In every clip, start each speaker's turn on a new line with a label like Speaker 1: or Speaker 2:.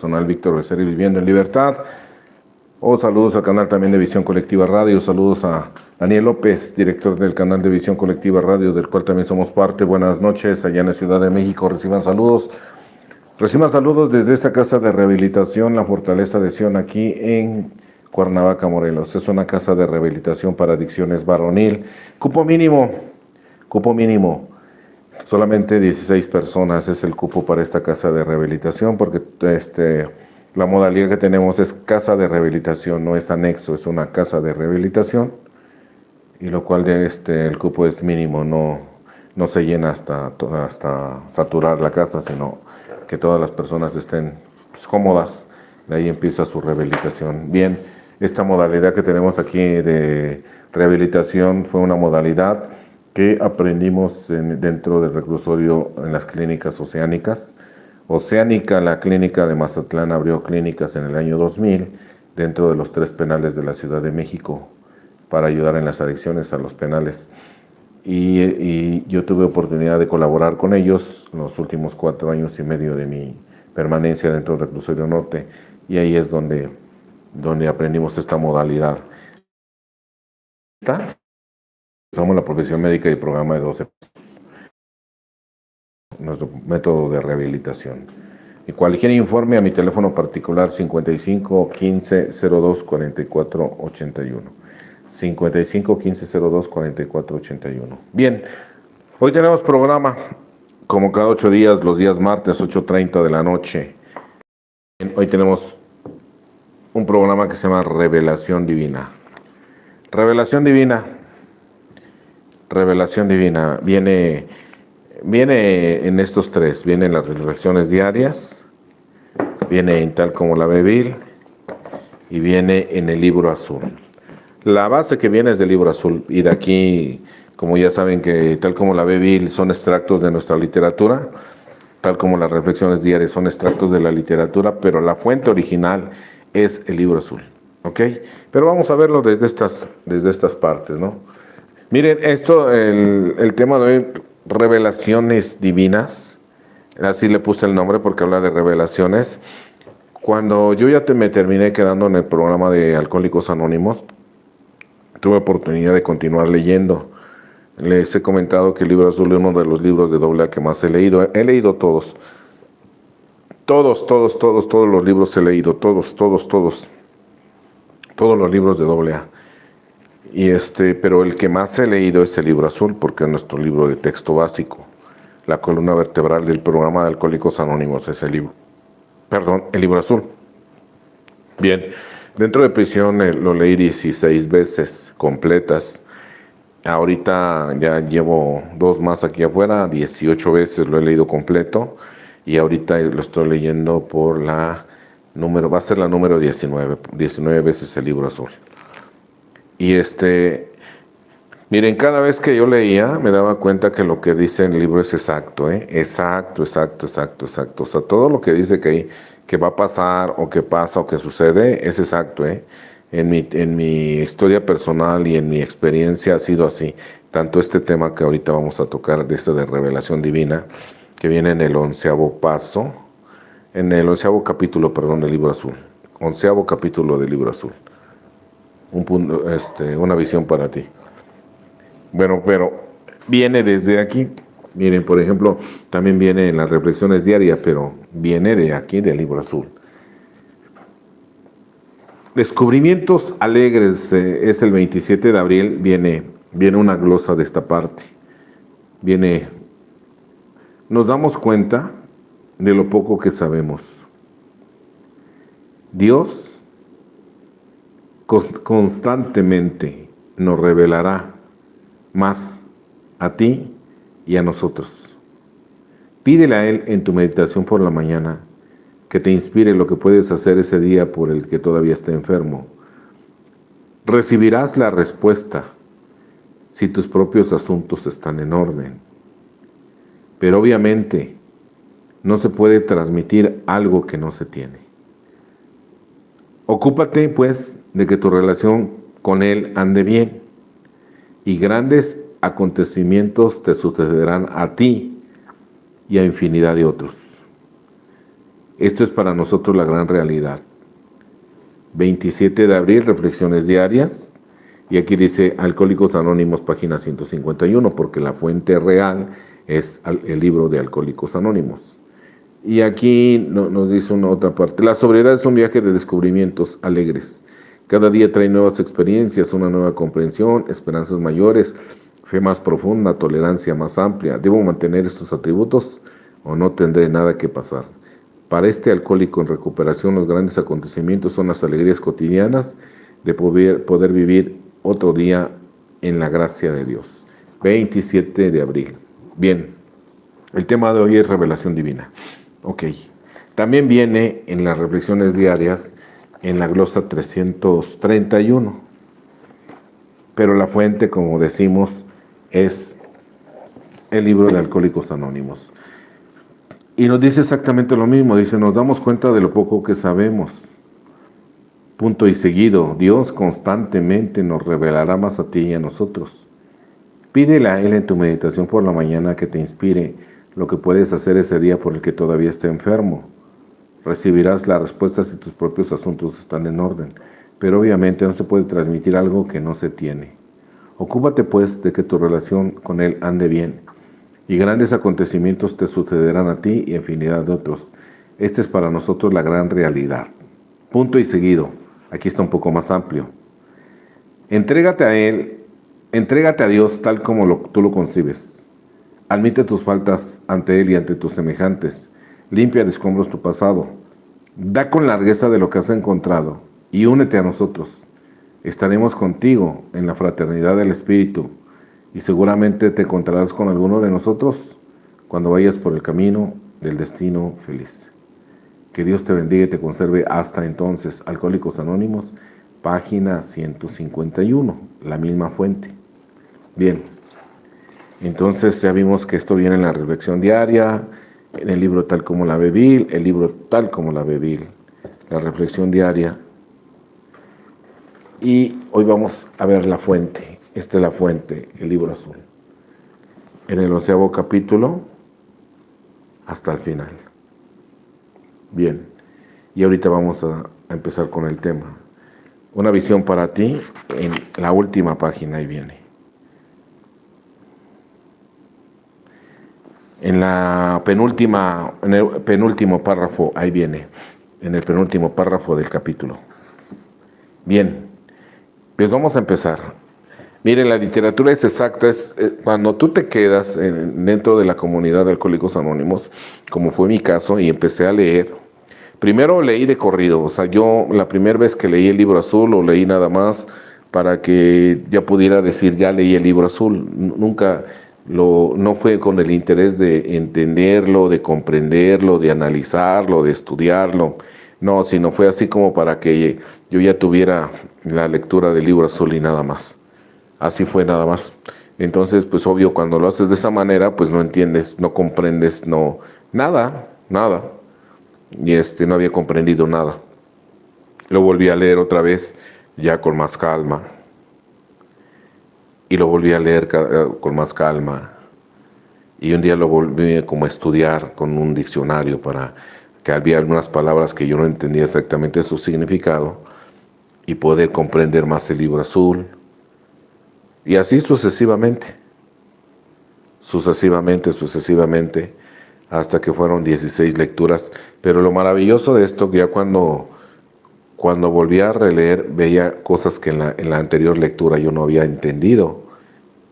Speaker 1: personal Víctor Becerril, Viviendo en Libertad. Saludos al canal también de Visión Colectiva Radio. Saludos a Daniel López, director del canal de Visión Colectiva Radio, del cual también somos parte. Buenas noches, allá en la Ciudad de México. Reciban saludos desde esta casa de rehabilitación, la Fortaleza de Sion, aquí en Cuernavaca, Morelos. Es una casa de rehabilitación para adicciones varonil. Cupo mínimo. Solamente 16 personas es el cupo para esta casa de rehabilitación, porque la modalidad que tenemos es casa de rehabilitación, no es anexo, es una casa de rehabilitación, y lo cual el cupo es mínimo, no se llena hasta saturar la casa, sino que todas las personas estén cómodas. De ahí empieza su rehabilitación. Bien, esta modalidad que tenemos aquí de rehabilitación fue una modalidad que aprendimos dentro del reclusorio en las clínicas oceánicas. Oceánica, la clínica de Mazatlán abrió clínicas en el año 2000 dentro de los 3 penales de la Ciudad de México para ayudar en las adicciones a los penales. Y yo tuve oportunidad de colaborar con ellos los últimos 4 años y medio de mi permanencia dentro del reclusorio norte, y ahí es donde aprendimos esta modalidad. Usamos la profesión médica y programa de 12, nuestro método de rehabilitación. Y cualquier informe a mi teléfono particular 55 15 02 44 81. 55 15 02 44 81. Bien, hoy tenemos programa como cada 8 días, los días martes 8:30 de la noche. Hoy tenemos un programa que se llama Revelación Divina. Revelación Divina viene en estos 3, viene en las reflexiones diarias, viene en Tal como la ve Bill y viene en el libro azul. La base que viene es del libro azul, y de aquí, como ya saben que Tal como la ve Bill son extractos de nuestra literatura, tal como las reflexiones diarias son extractos de la literatura, pero la fuente original es el libro azul, ¿ok? Pero vamos a verlo desde estas partes, ¿no? Miren, el tema de hoy, revelaciones divinas, así le puse el nombre porque habla de revelaciones. Cuando yo ya me terminé quedando en el programa de Alcohólicos Anónimos, tuve oportunidad de continuar leyendo. Les he comentado que el libro azul es uno de los libros de AA que más he leído. He leído todos. Todos los libros he leído, todos los libros de AA. Pero el que más he leído es el libro azul, porque es nuestro libro de texto básico. La columna vertebral del programa de Alcohólicos Anónimos es el libro azul. Bien, dentro de prisión lo leí 16 veces completas. Ahorita ya llevo 2 más aquí afuera, 18 veces lo he leído completo, y ahorita lo estoy leyendo por va a ser la número 19 veces el libro azul. Y miren, cada vez que yo leía me daba cuenta que lo que dice el libro es exacto, exacto. O sea, todo lo que dice que va a pasar, o que pasa, o que sucede, es exacto, En mi historia personal y en mi experiencia ha sido así. Tanto este tema que ahorita vamos a tocar, de revelación divina, que viene en el 11º paso, en el 11º capítulo, del libro azul. 11º capítulo del libro azul. Una visión para ti. Bueno, pero viene desde aquí. Miren, por ejemplo, también viene en las reflexiones diarias, pero viene de aquí, del libro azul. Descubrimientos alegres, es el 27 de abril, viene una glosa de esta parte. Nos damos cuenta de lo poco que sabemos. Dios constantemente nos revelará más a ti y a nosotros. Pídele a Él en tu meditación por la mañana que te inspire lo que puedes hacer ese día por el que todavía está enfermo. Recibirás la respuesta si tus propios asuntos están en orden. Pero obviamente no se puede transmitir algo que no se tiene. Ocúpate, pues, de que tu relación con Él ande bien, y grandes acontecimientos te sucederán a ti y a infinidad de otros. Esto es para nosotros la gran realidad. 27 de abril, reflexiones diarias. Y aquí dice Alcohólicos Anónimos, página 151, porque la fuente real es el libro de Alcohólicos Anónimos. Y aquí nos dice una otra parte. La sobriedad es un viaje de descubrimientos alegres. Cada día trae nuevas experiencias, una nueva comprensión, esperanzas mayores, fe más profunda, tolerancia más amplia. ¿Debo mantener estos atributos o no tendré nada que pasar? Para este alcohólico en recuperación, los grandes acontecimientos son las alegrías cotidianas de poder vivir otro día en la gracia de Dios. 27 de abril. Bien, el tema de hoy es revelación divina. Ok. También viene en las reflexiones diarias, en la glosa 331. Pero la fuente, como decimos, es el libro de Alcohólicos Anónimos. Y nos dice exactamente lo mismo. Dice, nos damos cuenta de lo poco que sabemos. Punto y seguido, Dios constantemente nos revelará más a ti y a nosotros. Pídele a Él en tu meditación por la mañana que te inspire lo que puedes hacer ese día por el que todavía está enfermo. Recibirás las respuestas si tus propios asuntos están en orden, pero obviamente no se puede transmitir algo que no se tiene. Ocúpate pues de que tu relación con Él ande bien, y grandes acontecimientos te sucederán a ti y infinidad de otros. Esta es para nosotros la gran realidad. Punto y seguido. Aquí está un poco más amplio. Entrégate a Él, entrégate a Dios tal como tú lo concibes. Admite tus faltas ante Él y ante tus semejantes. Limpia de escombros tu pasado. Da con largueza de lo que has encontrado y únete a nosotros. Estaremos contigo en la fraternidad del Espíritu y seguramente te encontrarás con alguno de nosotros cuando vayas por el camino del destino feliz. Que Dios te bendiga y te conserve hasta entonces. Alcohólicos Anónimos, página 151, la misma fuente. Bien, entonces ya vimos que esto viene en la reflexión diaria, en el libro Tal como la ve Bill, el libro Tal como la ve Bill, la reflexión diaria. Y hoy vamos a ver la fuente. Esta es la fuente, el libro azul. En el 11º capítulo, hasta el final. Bien, y ahorita vamos a empezar con el tema. Una visión para ti, en la última página, ahí viene. En el penúltimo párrafo, ahí viene, en el penúltimo párrafo del capítulo. Bien, pues vamos a empezar. Mire, la literatura es exacta, cuando tú te quedas dentro de la comunidad de Alcohólicos Anónimos, como fue mi caso, y empecé a leer. Primero leí de corrido, o sea, yo la primera vez que leí el libro azul lo leí nada más para que ya pudiera decir, ya leí el libro azul. Nunca no fue con el interés de entenderlo, de comprenderlo, de analizarlo, de estudiarlo. No, sino fue así como para que yo ya tuviera la lectura del libro azul y nada más. Así fue nada más. Entonces, pues obvio, cuando lo haces de esa manera, pues no entiendes, no comprendes, nada. Y no había comprendido nada. Lo volví a leer otra vez, ya con más calma. Y lo volví a leer con más calma. Y un día lo volví como a estudiar con un diccionario para que había algunas palabras que yo no entendía exactamente su significado y poder comprender más el libro azul. Y así sucesivamente, hasta que fueron 16 lecturas. Pero lo maravilloso de esto, que ya cuando volví a releer, veía cosas que en la anterior lectura yo no había entendido,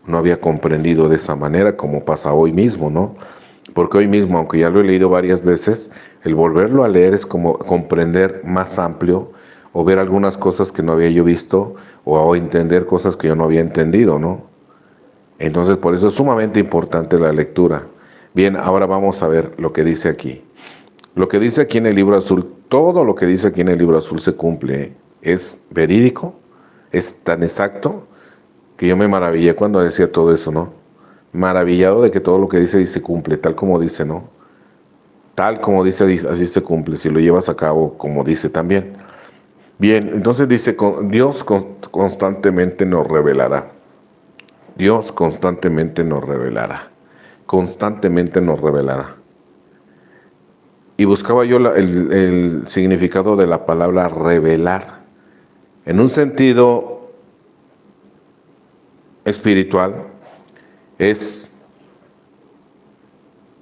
Speaker 1: no había comprendido de esa manera, como pasa hoy mismo, ¿no? Porque hoy mismo, aunque ya lo he leído varias veces, el volverlo a leer es como comprender más amplio, o ver algunas cosas que no había yo visto, o entender cosas que yo no había entendido, ¿no? Entonces, por eso es sumamente importante la lectura. Bien, ahora vamos a ver lo que dice aquí. Lo que dice aquí en el libro azul, todo lo que dice aquí en el libro azul se cumple, ¿eh? Es verídico, es tan exacto, que yo me maravillé cuando decía todo eso, ¿no? Maravillado de que todo lo que dice cumple, tal como dice, ¿no? Tal como dice, así se cumple, si lo llevas a cabo como dice también. Bien, entonces dice, Dios constantemente nos revelará. Dios constantemente nos revelará. Constantemente nos revelará. y buscaba yo el significado de la palabra revelar. En un sentido espiritual es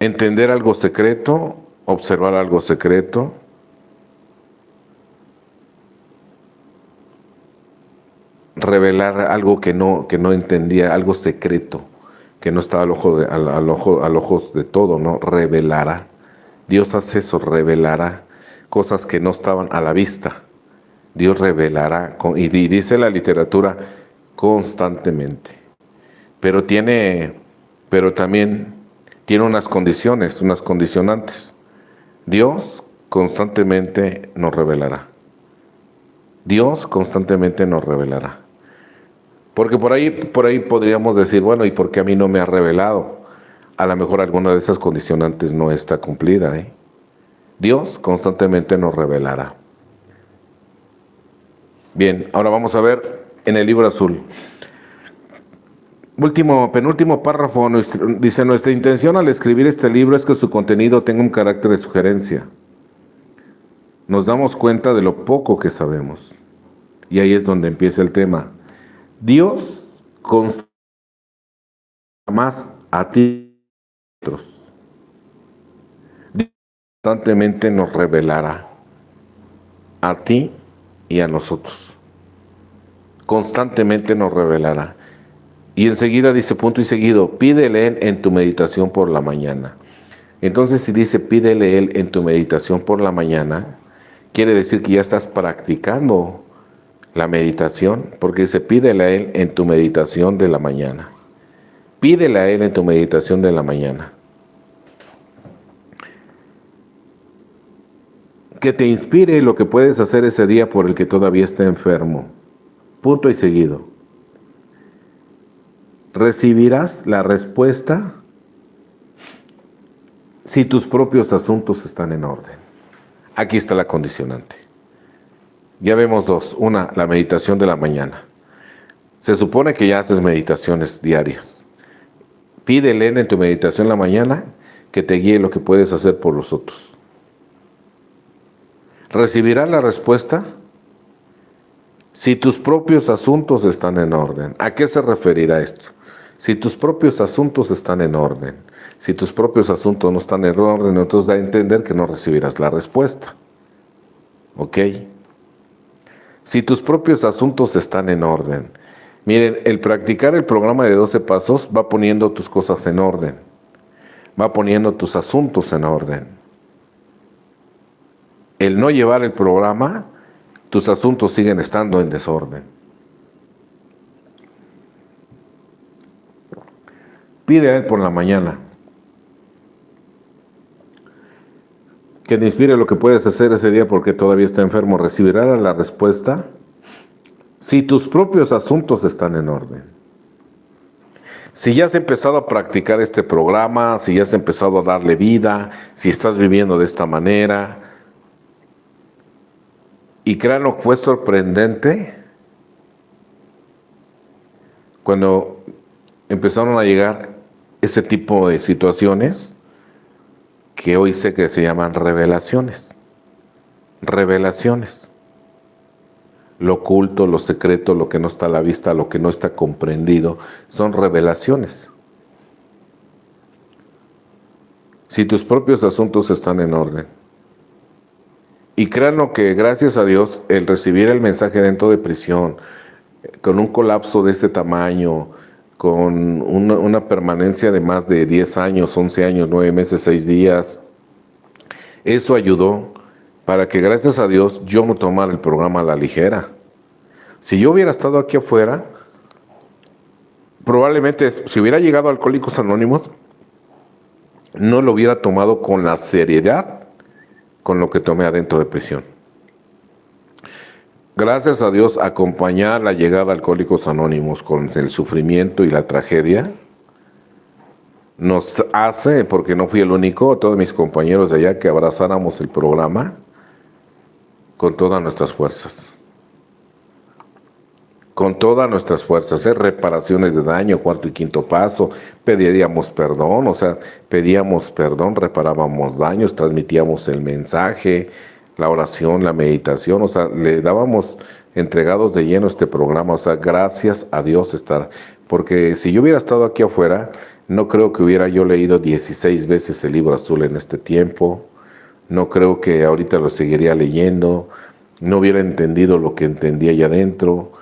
Speaker 1: entender algo secreto, observar algo secreto, revelar algo que no entendía, algo secreto, que no estaba al ojo de todo, ¿no? Revelará. Dios hace eso, revelará cosas que no estaban a la vista. Dios revelará, y dice la literatura, constantemente. Pero también tiene unas condiciones, unas condicionantes. Dios constantemente nos revelará. Dios constantemente nos revelará. Porque por ahí podríamos decir, bueno, ¿y por qué a mí no me ha revelado? A lo mejor alguna de esas condicionantes no está cumplida, ¿eh? Dios constantemente nos revelará. Bien, ahora vamos a ver en el libro azul. Penúltimo párrafo, dice: nuestra intención al escribir este libro es que su contenido tenga un carácter de sugerencia. Nos damos cuenta de lo poco que sabemos. Y ahí es donde empieza el tema. Dios más a ti y a otros. Dios constantemente nos revelará a ti y a nosotros. Constantemente nos revelará. Y enseguida dice, punto y seguido, pídele en tu meditación por la mañana. Entonces, si dice pídele él en tu meditación por la mañana, quiere decir que ya estás practicando la meditación, porque dice pídele a él en tu meditación de la mañana. Pídele a él en tu meditación de la mañana. Que te inspire lo que puedes hacer ese día por el que todavía está enfermo. Punto y seguido. Recibirás la respuesta si tus propios asuntos están en orden. Aquí está la condicionante. Ya vemos dos. Una, la meditación de la mañana. Se supone que ya haces meditaciones diarias. Pídele en tu meditación en la mañana que te guíe lo que puedes hacer por los otros. Recibirás la respuesta si tus propios asuntos están en orden. ¿A qué se referirá esto? Si tus propios asuntos están en orden. Si tus propios asuntos no están en orden, entonces da a entender que no recibirás la respuesta. ¿Ok? Si tus propios asuntos están en orden. Miren, el practicar el programa de 12 pasos va poniendo tus cosas en orden. Va poniendo tus asuntos en orden. El no llevar el programa, tus asuntos siguen estando en desorden. Pide a él por la mañana que te inspire lo que puedes hacer ese día porque todavía está enfermo. Recibirás la respuesta si tus propios asuntos están en orden. Si ya has empezado a practicar este programa, si ya has empezado a darle vida, si estás viviendo de esta manera, y créanlo, fue sorprendente cuando empezaron a llegar ese tipo de situaciones que hoy sé que se llaman revelaciones. Revelaciones. Lo oculto, lo secreto, lo que no está a la vista, lo que no está comprendido, son revelaciones. Si tus propios asuntos están en orden. Y créanlo que gracias a Dios, el recibir el mensaje dentro de prisión, con un colapso de este tamaño, con una permanencia de más de 10 años, 11 años, 9 meses, 6 días, eso ayudó para que gracias a Dios yo no tomara el programa a la ligera. Si yo hubiera estado aquí afuera, probablemente si hubiera llegado a Alcohólicos Anónimos, no lo hubiera tomado con la seriedad con lo que tomé adentro de prisión. Gracias a Dios, acompañar la llegada a Alcohólicos Anónimos con el sufrimiento y la tragedia nos hace, porque no fui el único, todos mis compañeros de allá, que abrazáramos el programa con todas nuestras fuerzas. con todas nuestras fuerzas, reparaciones de daño, cuarto y quinto paso, pediríamos perdón, o sea, pedíamos perdón, reparábamos daños, transmitíamos el mensaje, la oración, la meditación, o sea, le dábamos entregados de lleno este programa, o sea, gracias a Dios estar, porque si yo hubiera estado aquí afuera, no creo que hubiera yo leído 16 veces el libro azul en este tiempo, no creo que ahorita lo seguiría leyendo, no hubiera entendido lo que entendía allá adentro,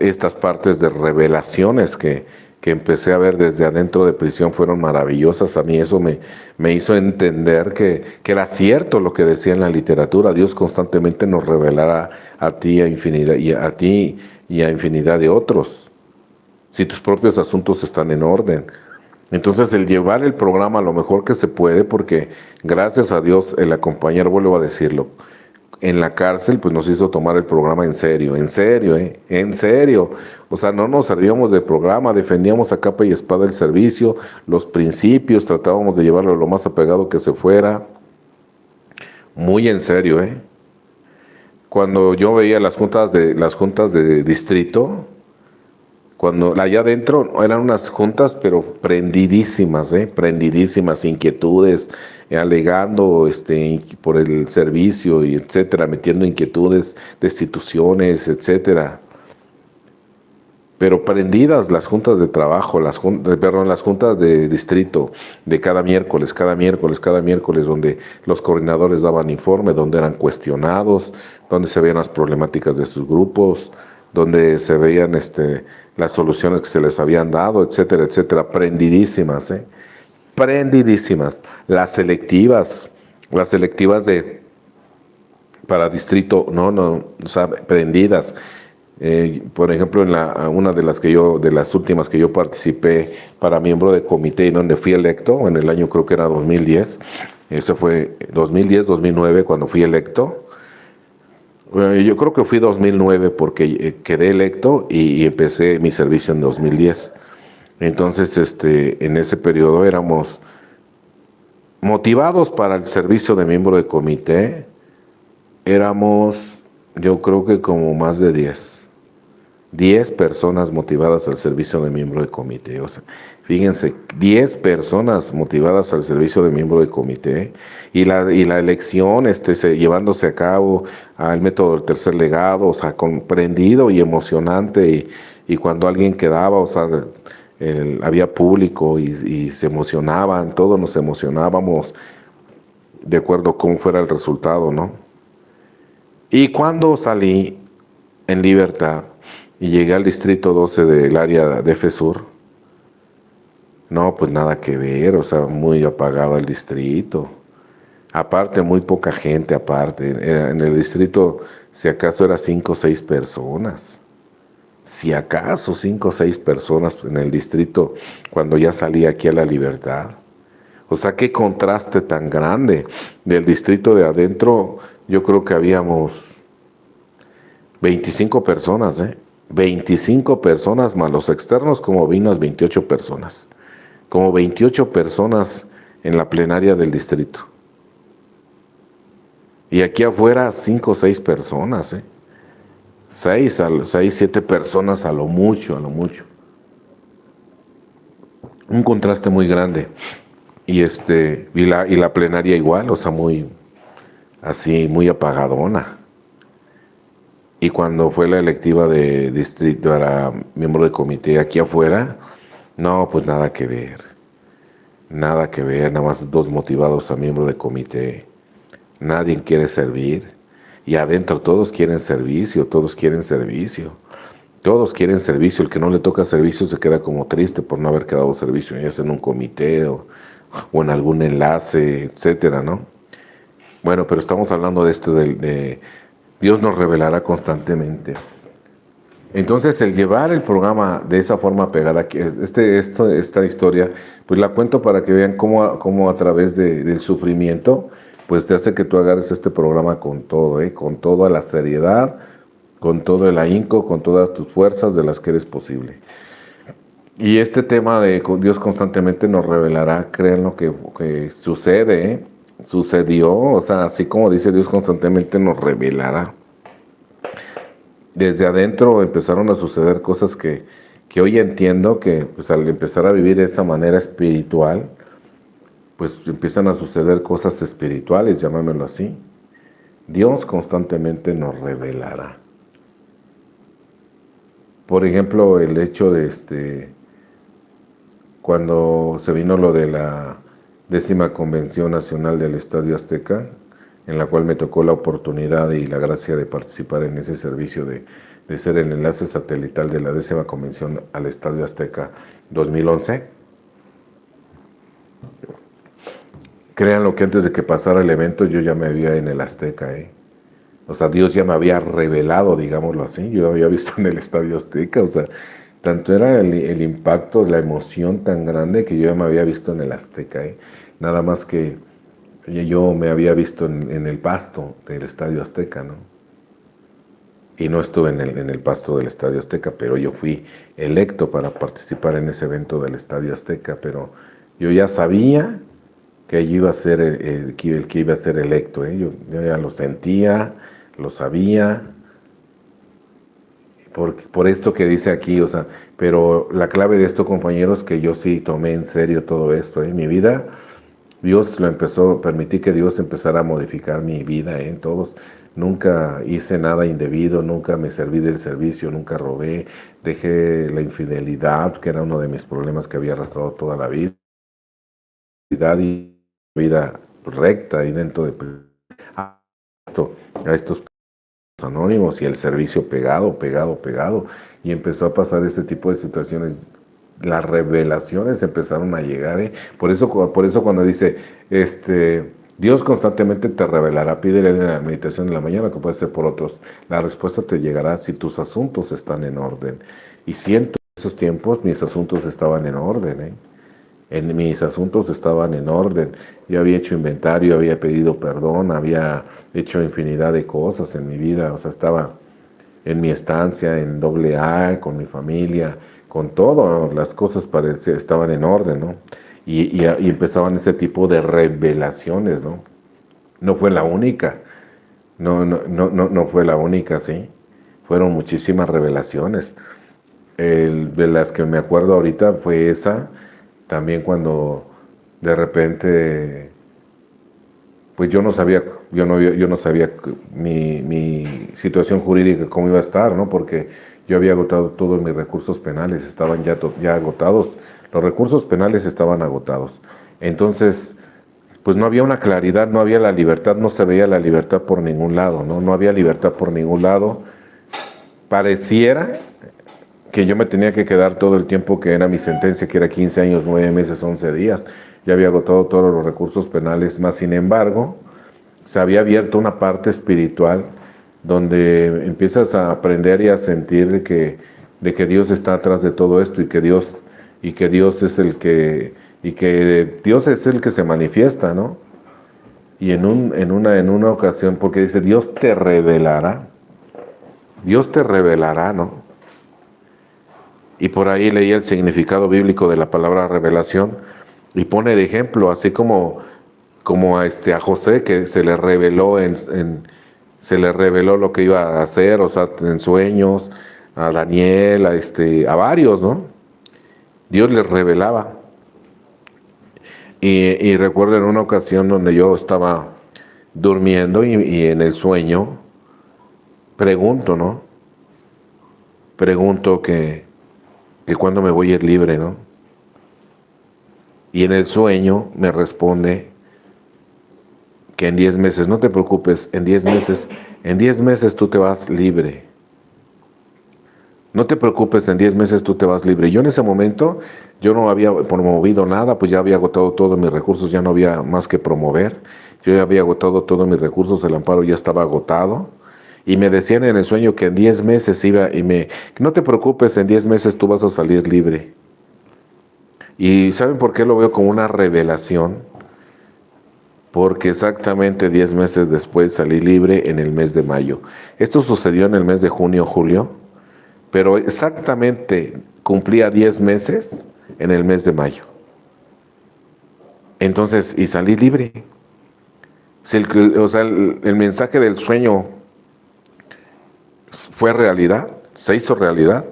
Speaker 1: estas partes de revelaciones que empecé a ver desde adentro de prisión fueron maravillosas. A mí eso me hizo entender que era cierto lo que decía en la literatura. Dios constantemente nos revelará a ti a ti y a infinidad de otros, si tus propios asuntos están en orden. Entonces el llevar el programa lo mejor que se puede, porque gracias a Dios el acompañar, vuelvo a decirlo, en la cárcel pues nos hizo tomar el programa en serio, en serio. O sea, no nos servíamos del programa, defendíamos a capa y espada el servicio, los principios, tratábamos de llevarlo lo más apegado que se fuera, muy en serio, ¿eh? Cuando yo veía las juntas de distrito, cuando allá adentro eran unas juntas, pero prendidísimas, prendidísimas, inquietudes, alegando por el servicio y etcétera, metiendo inquietudes, destituciones, etcétera. Pero prendidas las juntas de trabajo, las juntas de distrito, de cada miércoles, donde los coordinadores daban informe, donde eran cuestionados, donde se veían las problemáticas de sus grupos, donde se veían las soluciones que se les habían dado, etcétera, etcétera, prendidísimas, prendidísimas. Las selectivas para distrito, o sea, prendidas. Por ejemplo, una de las últimas que yo participé para miembro de comité y donde fui electo, en el año creo que era 2010, ese fue 2010-2009 cuando fui electo. Yo creo que fui 2009 porque quedé electo y empecé mi servicio en 2010. Entonces, en ese periodo éramos motivados para el servicio de miembro de comité. Éramos, yo creo que como más de 10 personas motivadas al servicio de miembro de comité. O sea, fíjense, 10 personas motivadas al servicio de miembro de comité y la elección llevándose a cabo al método del tercer legado, o sea, comprendido y emocionante. Y cuando alguien quedaba, o sea, había público y se emocionaban, todos nos emocionábamos de acuerdo a cómo fuera el resultado, ¿no? Y cuando salí en libertad, y llegué al distrito 12 del área de FESUR, no, pues nada que ver, o sea, muy apagado el distrito. Aparte, muy poca gente, aparte. En el distrito, si acaso, era 5 o 6 personas. Si acaso 5 o 6 personas en el distrito cuando ya salí aquí a la libertad. O sea, qué contraste tan grande. Del distrito de adentro, yo creo que habíamos 25 personas, 25 personas más los externos, como vi unas 28 personas. Como 28 personas en la plenaria del distrito. Y aquí afuera 5 o 6 personas, 6, 7 personas a lo mucho, a lo mucho. Un contraste muy grande. Y la plenaria igual, o sea, muy así, muy apagadona. Y cuando fue la electiva de distrito, para miembro de comité aquí afuera, no, pues nada que ver. Nada que ver, nada más 2 motivados a miembro de comité. Nadie quiere servir. Y adentro todos quieren servicio, todos quieren servicio. Todos quieren servicio. El que no le toca servicio se queda como triste por no haber quedado servicio, ya sea en un comité o en algún enlace, etcétera, ¿no? Bueno, pero estamos hablando de de Dios nos revelará constantemente. Entonces, el llevar el programa de esa forma pegada, esta historia, pues la cuento para que vean cómo a través del sufrimiento, pues te hace que tú agarres este programa con todo, con toda la seriedad, con todo el ahínco, con todas tus fuerzas de las que eres posible. Y este tema de Dios constantemente nos revelará, créanlo que sucede, sucedió, o sea, así como dice Dios constantemente nos revelará. desde adentro empezaron a suceder cosas que hoy entiendo que pues, al empezar a vivir de esa manera espiritual, pues empiezan a suceder cosas espirituales, llamémoslo así. Dios constantemente nos revelará. Por ejemplo, el hecho de cuando se vino lo de la 10ª Convención Nacional del Estadio Azteca, en la cual me tocó la oportunidad y la gracia de participar en ese servicio de ser el enlace satelital de la 10ª Convención al Estadio Azteca 2011. Créanlo que antes de que pasara el evento yo ya me había en el Azteca, O sea, Dios ya me había revelado, digámoslo así, yo había visto en el Estadio Azteca, o sea, tanto era el impacto, la emoción tan grande que yo ya me había visto en el Azteca, Nada más que yo me había visto en el pasto del Estadio Azteca, ¿no? Y no estuve en el pasto del Estadio Azteca, pero yo fui electo para participar en ese evento del Estadio Azteca, pero yo ya sabía que yo iba a ser el que iba a ser electo, yo ya lo sentía, lo sabía, por esto que dice aquí, o sea, pero la clave de esto, compañeros, que yo sí tomé en serio todo esto, mi vida, Dios lo empezó, permití que Dios empezara a modificar mi vida, en todos. Nunca hice nada indebido, nunca me serví del servicio, nunca robé, dejé la infidelidad, que era uno de mis problemas que había arrastrado toda la vida, y vida recta y dentro de a estos anónimos y el servicio pegado, y empezó a pasar este tipo de situaciones. Las revelaciones empezaron a llegar, Por eso cuando dice, Dios constantemente te revelará, pídele en la meditación de la mañana, que puede ser por otros, la respuesta te llegará si tus asuntos están en orden. Y siento en esos tiempos mis asuntos estaban en orden, mis asuntos estaban en orden. Yo había hecho inventario, había pedido perdón, había hecho infinidad de cosas en mi vida, o sea, estaba en mi estancia en AA, con mi familia, con todo, las cosas estaban en orden, ¿no? Y empezaban ese tipo de revelaciones, ¿no? No fue la única, no fue la única, ¿sí? Fueron muchísimas revelaciones. De las que me acuerdo ahorita fue esa, también cuando de repente, pues yo no sabía mi situación jurídica cómo iba a estar, ¿no? Porque yo había agotado todos mis recursos penales, estaban ya agotados, los recursos penales estaban agotados. Entonces, pues no había una claridad, no había la libertad, no se veía la libertad por ningún lado, ¿no? No había libertad por ningún lado. Pareciera que yo me tenía que quedar todo el tiempo que era mi sentencia, que era 15 años, 9 meses, 11 días. Ya había agotado todos los recursos penales, más sin embargo, se había abierto una parte espiritual donde empiezas a aprender y a sentir de que Dios está atrás de todo esto y que Dios es el que, y que Dios es el que se manifiesta, ¿no? Y en una ocasión, porque dice, Dios te revelará, ¿no? Y por ahí leí el significado bíblico de la palabra revelación y pone de ejemplo, así como a José, que se le reveló se le reveló lo que iba a hacer, o sea, en sueños, a Daniel, a varios, ¿no? Dios les revelaba. Y recuerdo en una ocasión donde yo estaba durmiendo y en el sueño pregunto, ¿no? Pregunto que cuándo me voy a ir libre, ¿no? Y en el sueño me responde que en 10 meses, no te preocupes, en 10 meses tú te vas libre. No te preocupes, en 10 meses tú te vas libre. Yo en ese momento, yo no había promovido nada, pues ya había agotado todos mis recursos, ya no había más que promover. Yo ya había agotado todos mis recursos, el amparo ya estaba agotado. Y me decían en el sueño que en 10 meses no te preocupes, en 10 meses tú vas a salir libre. ¿Y saben por qué lo veo como una revelación? Porque exactamente 10 meses después salí libre en el mes de mayo. Esto sucedió en el mes de junio, julio, pero exactamente cumplía 10 meses en el mes de mayo. Entonces, y salí libre. O sea, el mensaje del sueño fue realidad, se hizo realidad.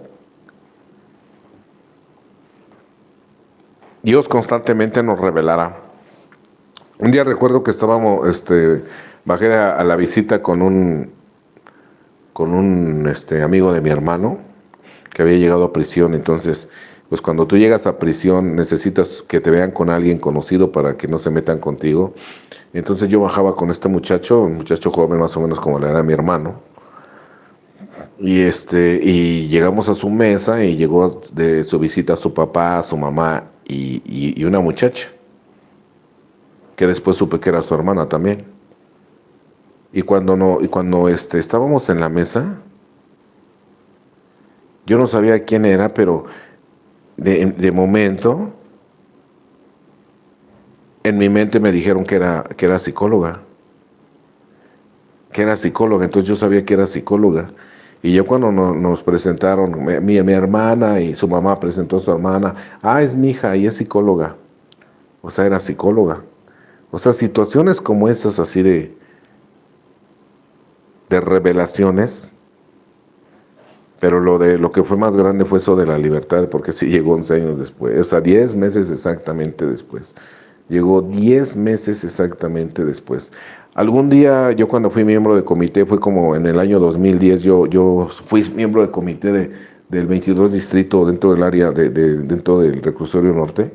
Speaker 1: Dios constantemente nos revelará. Un día recuerdo que estábamos, bajé a la visita con un amigo de mi hermano que había llegado a prisión. Entonces, pues cuando tú llegas a prisión necesitas que te vean con alguien conocido para que no se metan contigo. Entonces yo bajaba con este muchacho, un muchacho joven más o menos como la edad de mi hermano. Y llegamos a su mesa y llegó de su visita su papá, su mamá y una muchacha, que después supe que era su hermana también. Y cuando estábamos en la mesa, yo no sabía quién era, pero de momento en mi mente me dijeron que era psicóloga, que era psicóloga. Entonces yo sabía que era psicóloga. Y yo cuando nos presentaron, mi hermana y su mamá presentó a su hermana, es mi hija y es psicóloga. O sea, era psicóloga. O sea, situaciones como esas así de revelaciones, pero lo que fue más grande fue eso de la libertad, porque sí llegó 11 años después, o sea, 10 meses exactamente después. Llegó 10 meses exactamente después. Algún día, yo cuando fui miembro de comité, fue como en el año 2010, yo fui miembro de comité del 22 distrito dentro del área, dentro del reclusorio norte.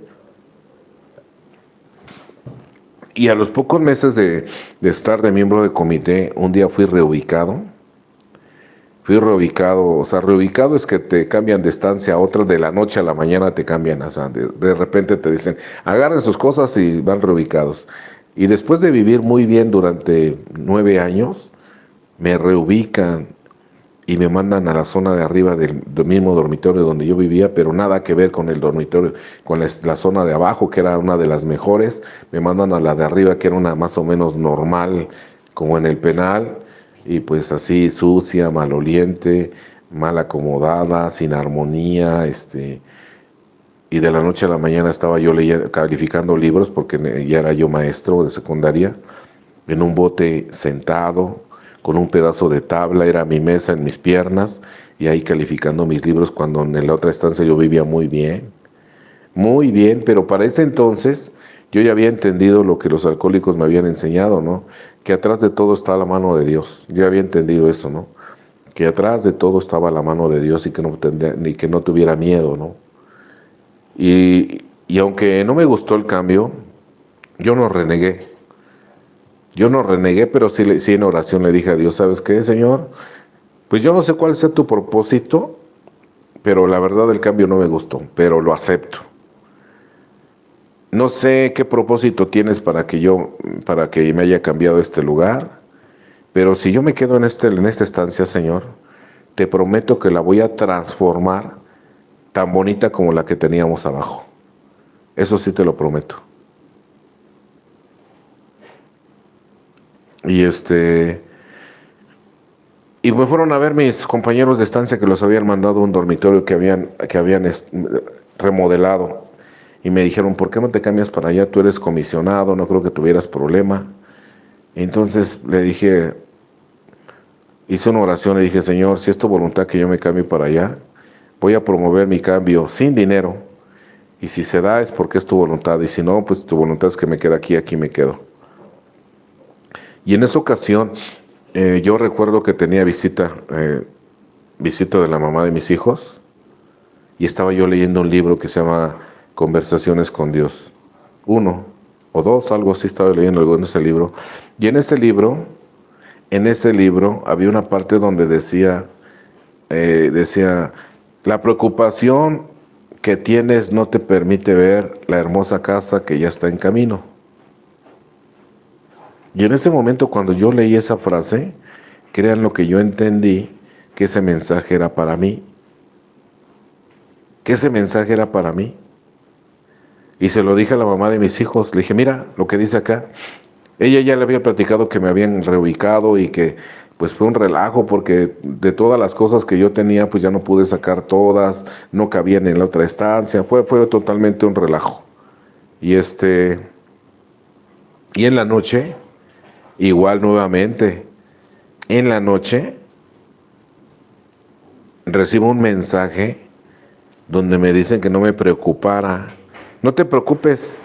Speaker 1: Y a los pocos meses de estar de miembro de comité, un día fui reubicado. Fui reubicado, o sea, reubicado es que te cambian de estancia a otra, de la noche a la mañana te cambian, o sea, de repente te dicen, agarren sus cosas y van reubicados. Y después de vivir muy bien durante 9 años, me reubican y me mandan a la zona de arriba del mismo dormitorio donde yo vivía, pero nada que ver con el dormitorio, con la zona de abajo, que era una de las mejores. Me mandan a la de arriba, que era una más o menos normal, como en el penal, y pues así sucia, maloliente, mal acomodada, sin armonía, y de la noche a la mañana estaba yo leyendo, calificando libros, porque ya era yo maestro de secundaria, en un bote sentado, con un pedazo de tabla, era mi mesa en mis piernas, y ahí calificando mis libros, cuando en la otra estancia yo vivía muy bien, pero para ese entonces yo ya había entendido lo que los alcohólicos me habían enseñado, ¿no? Que atrás de todo está la mano de Dios. Yo había entendido eso, ¿no? Que atrás de todo estaba la mano de Dios y que no tendría, ni que no tuviera miedo, ¿no? Y aunque no me gustó el cambio, yo no renegué. Yo no renegué, pero sí en oración le dije a Dios, ¿sabes qué, Señor? Pues yo no sé cuál sea tu propósito, pero la verdad el cambio no me gustó, pero lo acepto. No sé qué propósito tienes para que me haya cambiado este lugar, pero si yo me quedo en esta estancia, Señor, te prometo que la voy a transformar tan bonita como la que teníamos abajo. Eso sí te lo prometo. Y y me fueron a ver mis compañeros de estancia, que los habían mandado a un dormitorio que habían remodelado. Y me dijeron, ¿por qué no te cambias para allá? Tú eres comisionado, no creo que tuvieras problema. Entonces le dije, hice una oración, le dije, Señor, si es tu voluntad que yo me cambie para allá, voy a promover mi cambio sin dinero. Y si se da es porque es tu voluntad. Y si no, pues tu voluntad es que me quede aquí me quedo. Y en esa ocasión, yo recuerdo que tenía visita de la mamá de mis hijos, y estaba yo leyendo un libro que se llama Conversaciones con Dios. Uno o dos, algo así, estaba leyendo algo en ese libro. Y en ese libro había una parte donde decía, la preocupación que tienes no te permite ver la hermosa casa que ya está en camino. Y en ese momento, cuando yo leí esa frase, crean lo que yo entendí, que ese mensaje era para mí, que ese mensaje era para mí. Y se lo dije a la mamá de mis hijos, le dije, mira lo que dice acá. Ella ya le había platicado que me habían reubicado y que pues fue un relajo, porque de todas las cosas que yo tenía, pues ya no pude sacar todas, no cabían en la otra estancia, fue totalmente un relajo. Y y en la noche, igual nuevamente, en la noche recibo un mensaje donde me dicen que no me preocupara. No te preocupes,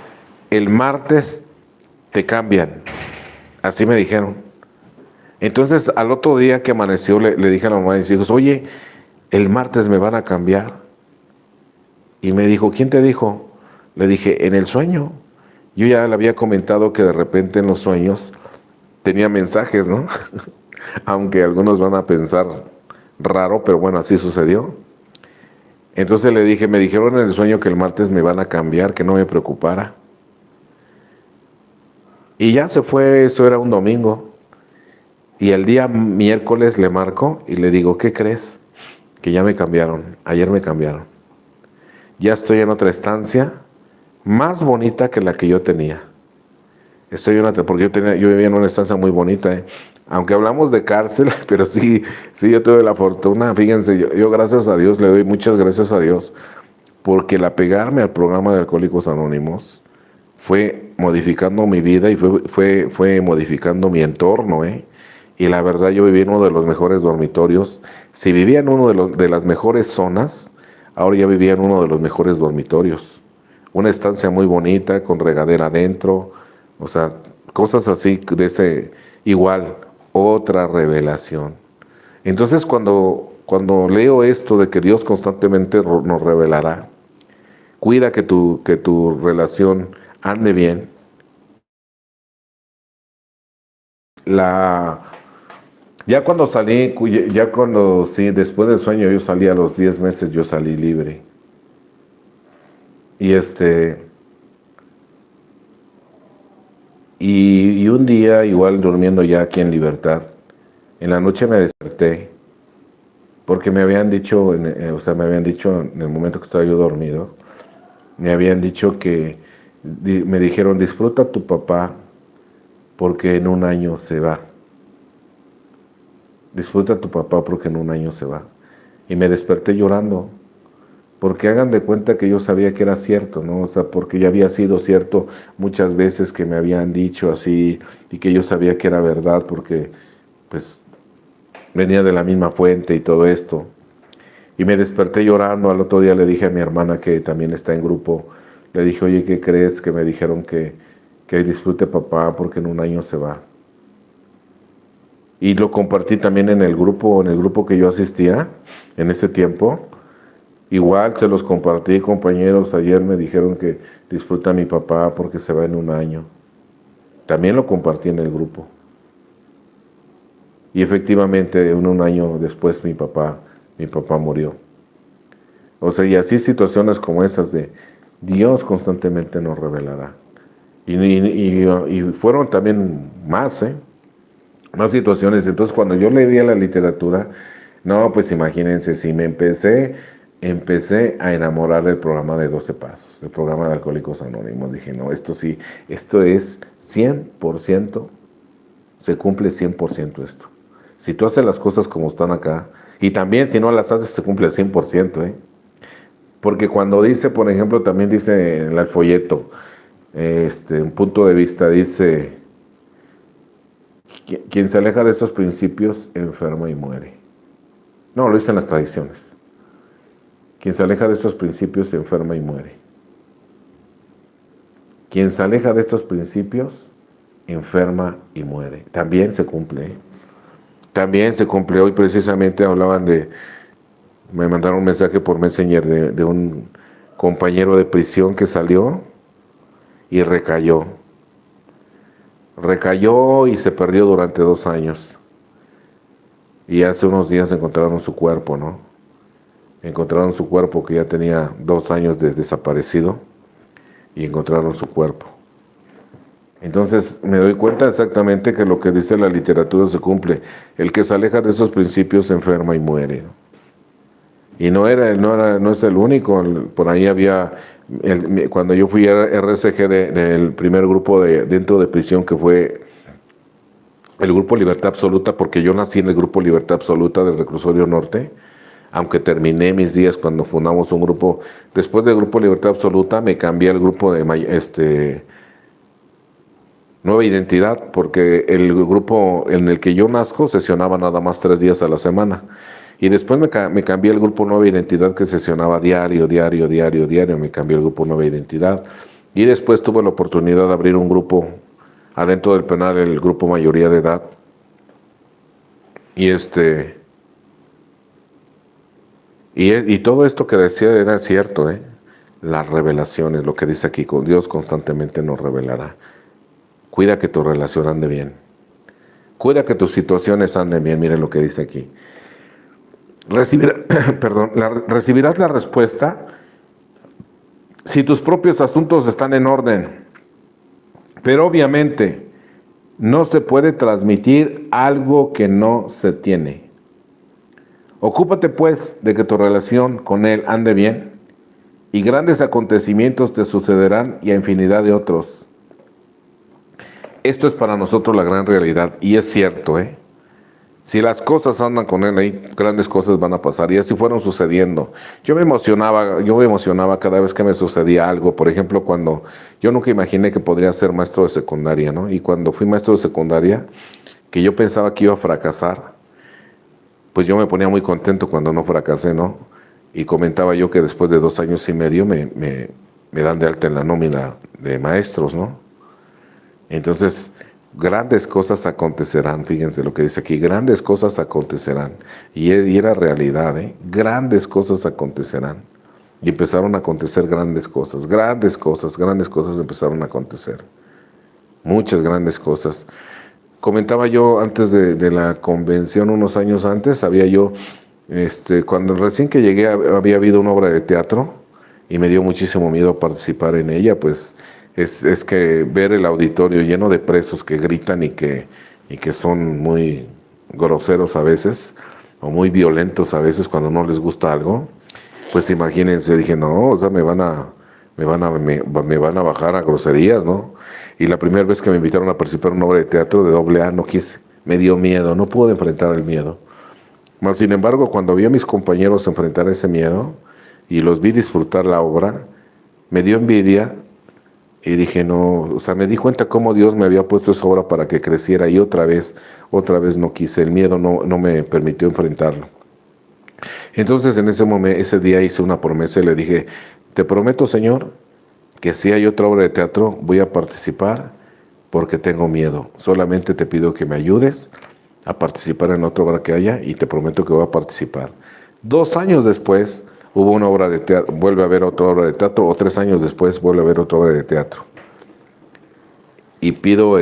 Speaker 1: el martes te cambian. Así me dijeron. Entonces, al otro día que amaneció, le dije a la mamá de mis hijos, oye, el martes me van a cambiar. Y me dijo, ¿quién te dijo? Le dije, en el sueño. Yo ya le había comentado que de repente en los sueños tenía mensajes, ¿no? Aunque algunos van a pensar raro, pero bueno, así sucedió. Entonces le dije, me dijeron en el sueño que el martes me van a cambiar, que no me preocupara. Y ya se fue, eso era un domingo. Y el día miércoles le marco y le digo, ¿qué crees? Que ya me cambiaron, ayer me cambiaron. Ya estoy en otra estancia, más bonita que la que yo tenía. Porque yo vivía en una estancia muy bonita, ¿eh? Aunque hablamos de cárcel, pero sí, yo tuve la fortuna, fíjense, yo gracias a Dios, le doy muchas gracias a Dios, porque el apegarme al programa de Alcohólicos Anónimos fue modificando mi vida y fue modificando mi entorno, ¿eh? Y la verdad yo viví en uno de los mejores dormitorios. Si vivía en uno de las mejores zonas, ahora ya vivía en uno de los mejores dormitorios. Una estancia muy bonita, con regadera adentro, o sea, cosas así de ese, igual, otra revelación. Entonces cuando leo esto de que Dios constantemente nos revelará, cuida que tu relación ande bien. Ya cuando salí, sí, después del sueño yo salí a los 10 meses, yo salí libre. Y y un día, igual durmiendo ya aquí en Libertad, en la noche me desperté, porque me habían dicho, me habían dicho en el momento que estaba yo dormido, me habían dicho me dijeron, disfruta a tu papá, porque en un año se va. Disfruta a tu papá porque en un año se va. Y me desperté llorando, porque hagan de cuenta que yo sabía que era cierto, ¿no? O sea, porque ya había sido cierto muchas veces que me habían dicho así y que yo sabía que era verdad porque pues venía de la misma fuente y todo esto. Y me desperté llorando. Al otro día le dije a mi hermana que también está en grupo, le dije, oye, ¿qué crees? Que me dijeron que disfrute papá porque en un año se va. Y lo compartí también en el grupo que yo asistía en ese tiempo. Igual se los compartí, compañeros. Ayer me dijeron que disfruta a mi papá porque se va en un año. También lo compartí en el grupo. Y efectivamente, un año después mi papá murió. O sea, y así situaciones como esas de Dios constantemente nos revelará. Y fueron también más, ¿eh? Más situaciones. Entonces, cuando yo leía la literatura, no, pues imagínense, si empecé a enamorar del programa de 12 Pasos, del programa de Alcohólicos Anónimos. Dije, no, esto sí, esto es 100%, se cumple 100% esto. Si tú haces las cosas como están acá, y también si no las haces, se cumple al 100%, ¿eh? Porque cuando dice, por ejemplo, también dice en el folleto, un punto de vista, dice, quien se aleja de estos principios enferma y muere. No, lo dicen las tradiciones. Quien se aleja de estos principios se enferma y muere. Quien se aleja de estos principios enferma y muere. También se cumple, ¿eh? También se cumple. Hoy precisamente me mandaron un mensaje por Messenger de un compañero de prisión que salió y recayó. Recayó y se perdió durante 2 años. Y hace unos días encontraron su cuerpo, ¿no? Encontraron su cuerpo, que ya tenía 2 años de desaparecido, y encontraron su cuerpo. Entonces me doy cuenta exactamente que lo que dice la literatura se cumple. El que se aleja de esos principios se enferma y muere, ¿no? Y no es el único. Por ahí había, cuando yo fui a RCG del primer grupo dentro de prisión, que fue el Grupo Libertad Absoluta, porque yo nací en el Grupo Libertad Absoluta del Reclusorio Norte, aunque terminé mis días cuando fundamos un grupo. Después del Grupo Libertad Absoluta me cambié al grupo de Nueva Identidad, porque el grupo en el que yo nazco sesionaba nada más 3 días a la semana. Y después me cambié el grupo Nueva Identidad, que sesionaba diario, me cambié el grupo Nueva Identidad. Y después tuve la oportunidad de abrir un grupo adentro del penal, el grupo Mayoría de Edad. Y todo esto que decía era cierto, ¿eh? Las revelaciones, lo que dice aquí, con Dios constantemente nos revelará. Cuida que tu relación ande bien. Cuida que tus situaciones anden bien. Miren lo que dice aquí. Recibirás la respuesta si tus propios asuntos están en orden. Pero obviamente no se puede transmitir algo que no se tiene. Ocúpate pues de que tu relación con Él ande bien, y grandes acontecimientos te sucederán y a infinidad de otros. Esto es para nosotros la gran realidad, y es cierto, ¿eh? Si las cosas andan con Él ahí, grandes cosas van a pasar, y así fueron sucediendo. Yo me emocionaba cada vez que me sucedía algo. Por ejemplo, cuando yo nunca imaginé que podría ser maestro de secundaria, ¿no? Y cuando fui maestro de secundaria, que yo pensaba que iba a fracasar, pues yo me ponía muy contento cuando no fracasé, ¿no? Y comentaba yo que después de 2 años y medio me dan de alta en la nómina de maestros, ¿no? Entonces, grandes cosas acontecerán, fíjense lo que dice aquí, grandes cosas acontecerán. Y era realidad, ¿eh? Grandes cosas acontecerán. Y empezaron a acontecer grandes cosas empezaron a acontecer. Muchas grandes cosas. Comentaba yo antes de la convención, unos años antes, cuando recién que llegué había habido una obra de teatro y me dio muchísimo miedo participar en ella, pues es que ver el auditorio lleno de presos que gritan y que son muy groseros a veces, o muy violentos a veces cuando no les gusta algo, pues imagínense, dije, no, o sea, me van a bajar a groserías, ¿no? Y la primera vez que me invitaron a participar en una obra de teatro de AA, no quise, me dio miedo, no pude enfrentar el miedo. Mas, sin embargo, cuando vi a mis compañeros enfrentar ese miedo y los vi disfrutar la obra, me dio envidia y dije, no, o sea, me di cuenta cómo Dios me había puesto esa obra para que creciera y otra vez no quise, el miedo no me permitió enfrentarlo. Entonces en ese día hice una promesa y le dije, te prometo, Señor, que si hay otra obra de teatro voy a participar porque tengo miedo. Solamente te pido que me ayudes a participar en otra obra que haya y te prometo que voy a participar. 2 años después hubo una obra de teatro, vuelve a haber otra obra de teatro, o 3 años después vuelve a haber otra obra de teatro. Y pido,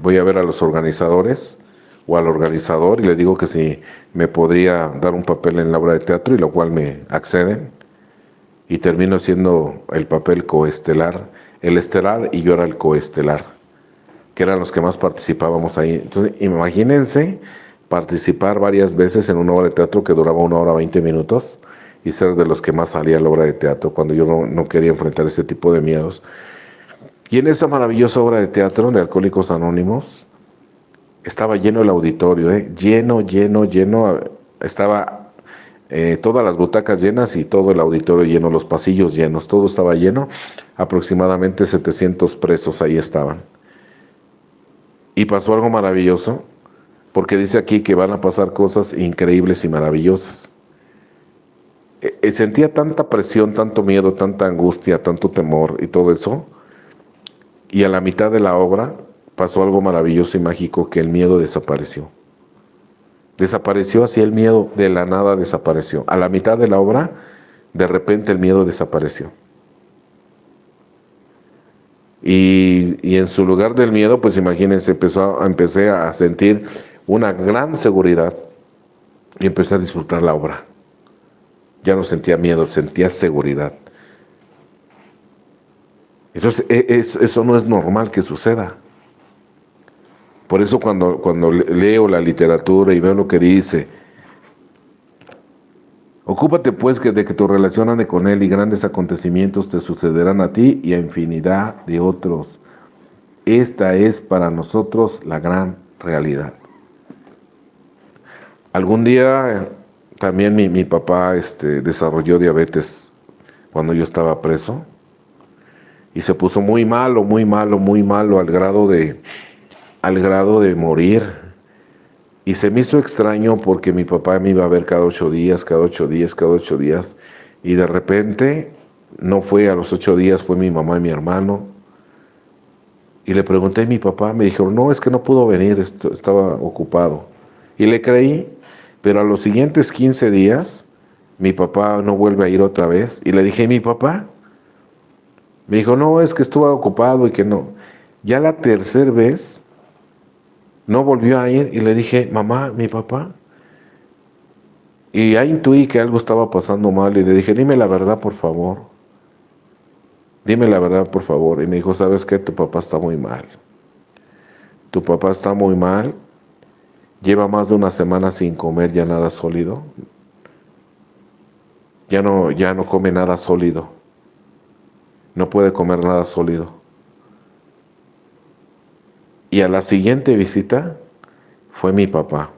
Speaker 1: voy a ver a los organizadores o al organizador y le digo que si me podría dar un papel en la obra de teatro, y lo cual me acceden. Y termino siendo el papel coestelar, el estelar, y yo era el coestelar, que eran los que más participábamos ahí. Entonces, imagínense participar varias veces en una obra de teatro que duraba 1 hora 20 minutos y ser de los que más salía a la obra de teatro cuando yo no quería enfrentar ese tipo de miedos. Y en esa maravillosa obra de teatro de Alcohólicos Anónimos estaba lleno el auditorio, lleno, estaba todas las butacas llenas y todo el auditorio lleno, los pasillos llenos, todo estaba lleno, aproximadamente 700 presos ahí estaban. Y pasó algo maravilloso, porque dice aquí que van a pasar cosas increíbles y maravillosas. Sentía tanta presión, tanto miedo, tanta angustia, tanto temor y todo eso, y a la mitad de la obra pasó algo maravilloso y mágico, que el miedo desapareció. Desapareció así el miedo, de la nada desapareció. A la mitad de la obra, de repente el miedo desapareció. Y en su lugar del miedo, pues imagínense, empecé a sentir una gran seguridad y empecé a disfrutar la obra. Ya no sentía miedo, sentía seguridad. Entonces, eso no es normal que suceda. Por eso cuando leo la literatura y veo lo que dice, ocúpate pues de que tu relación ande con Él y grandes acontecimientos te sucederán a ti y a infinidad de otros. Esta es para nosotros la gran realidad. Algún día también mi papá desarrolló diabetes cuando yo estaba preso y se puso muy malo al grado de morir. Y se me hizo extraño porque mi papá me iba a ver cada 8 días, cada 8 días, cada 8 días. Y de repente, no fue a los 8 días, fue mi mamá y mi hermano. Y le pregunté a mi papá, me dijeron, no, es que no pudo venir, estaba ocupado. Y le creí, pero a los siguientes 15 días, mi papá no vuelve a ir otra vez. Y le dije, ¿mi papá? Me dijo, no, es que estuvo ocupado y que no. Ya la tercera vez, no volvió a ir y le dije, mamá, mi papá. Y ahí intuí que algo estaba pasando mal y le dije, dime la verdad, por favor. Dime la verdad, por favor. Y me dijo, ¿sabes qué? Tu papá está muy mal. Tu papá está muy mal. Lleva más de una semana sin comer ya nada sólido. Ya no come nada sólido. No puede comer nada sólido. Y a la siguiente visita fue mi papá.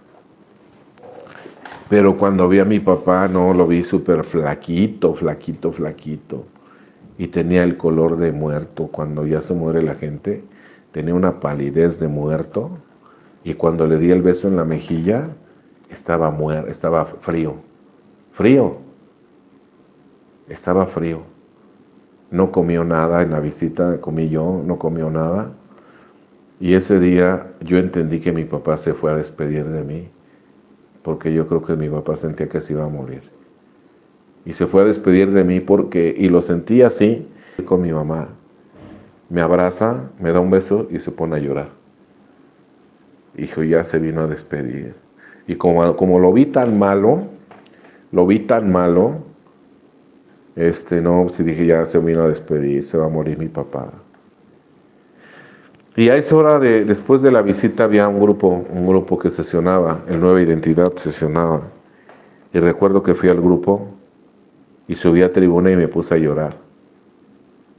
Speaker 1: Pero cuando vi a mi papá, no, lo vi súper flaquito, flaquito, flaquito. Y tenía el color de muerto. Cuando ya se muere la gente, tenía una palidez de muerto. Y cuando le di el beso en la mejilla, estaba frío. Frío. Estaba frío. No comió nada en la visita, comí yo, no comió nada. Y ese día yo entendí que mi papá se fue a despedir de mí, porque yo creo que mi papá sentía que se iba a morir. Y se fue a despedir de mí y lo sentí así, con mi mamá. Me abraza, me da un beso y se pone a llorar. Hijo, ya se vino a despedir. Y como lo vi tan malo, no, sí dije, ya se vino a despedir, se va a morir mi papá. Y a esa hora, después de la visita, había un grupo que sesionaba, el Nueva Identidad sesionaba. Y recuerdo que fui al grupo y subí a tribuna y me puse a llorar.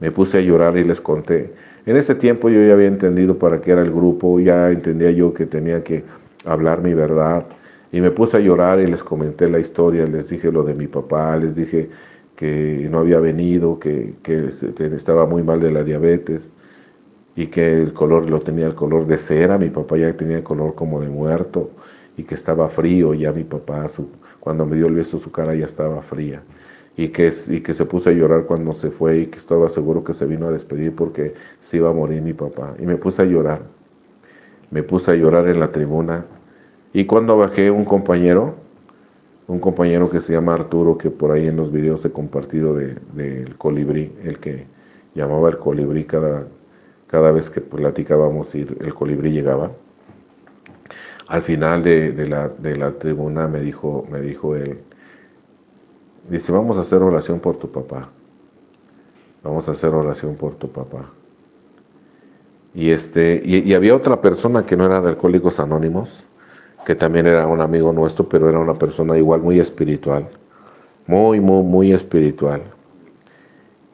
Speaker 1: Me puse a llorar y les conté. En ese tiempo yo ya había entendido para qué era el grupo, ya entendía yo que tenía que hablar mi verdad. Y me puse a llorar y les comenté la historia, les dije lo de mi papá, les dije que no había venido, que estaba muy mal de la diabetes y que el color tenía el color de cera, mi papá ya tenía el color como de muerto y que estaba frío, ya mi papá cuando me dio el beso su cara ya estaba fría y que se puso a llorar cuando se fue y que estaba seguro que se vino a despedir porque se iba a morir mi papá. Y me puse a llorar en la tribuna. Y cuando bajé, un compañero que se llama Arturo, que por ahí en los videos he compartido del colibrí, el que llamaba el colibrí cada vez que platicábamos y el colibrí llegaba. Al final de la tribuna me dijo él, dice, vamos a hacer oración por tu papá. Vamos a hacer oración por tu papá. Y había otra persona que no era de Alcohólicos Anónimos, que también era un amigo nuestro, pero era una persona igual muy espiritual, muy, muy, muy espiritual.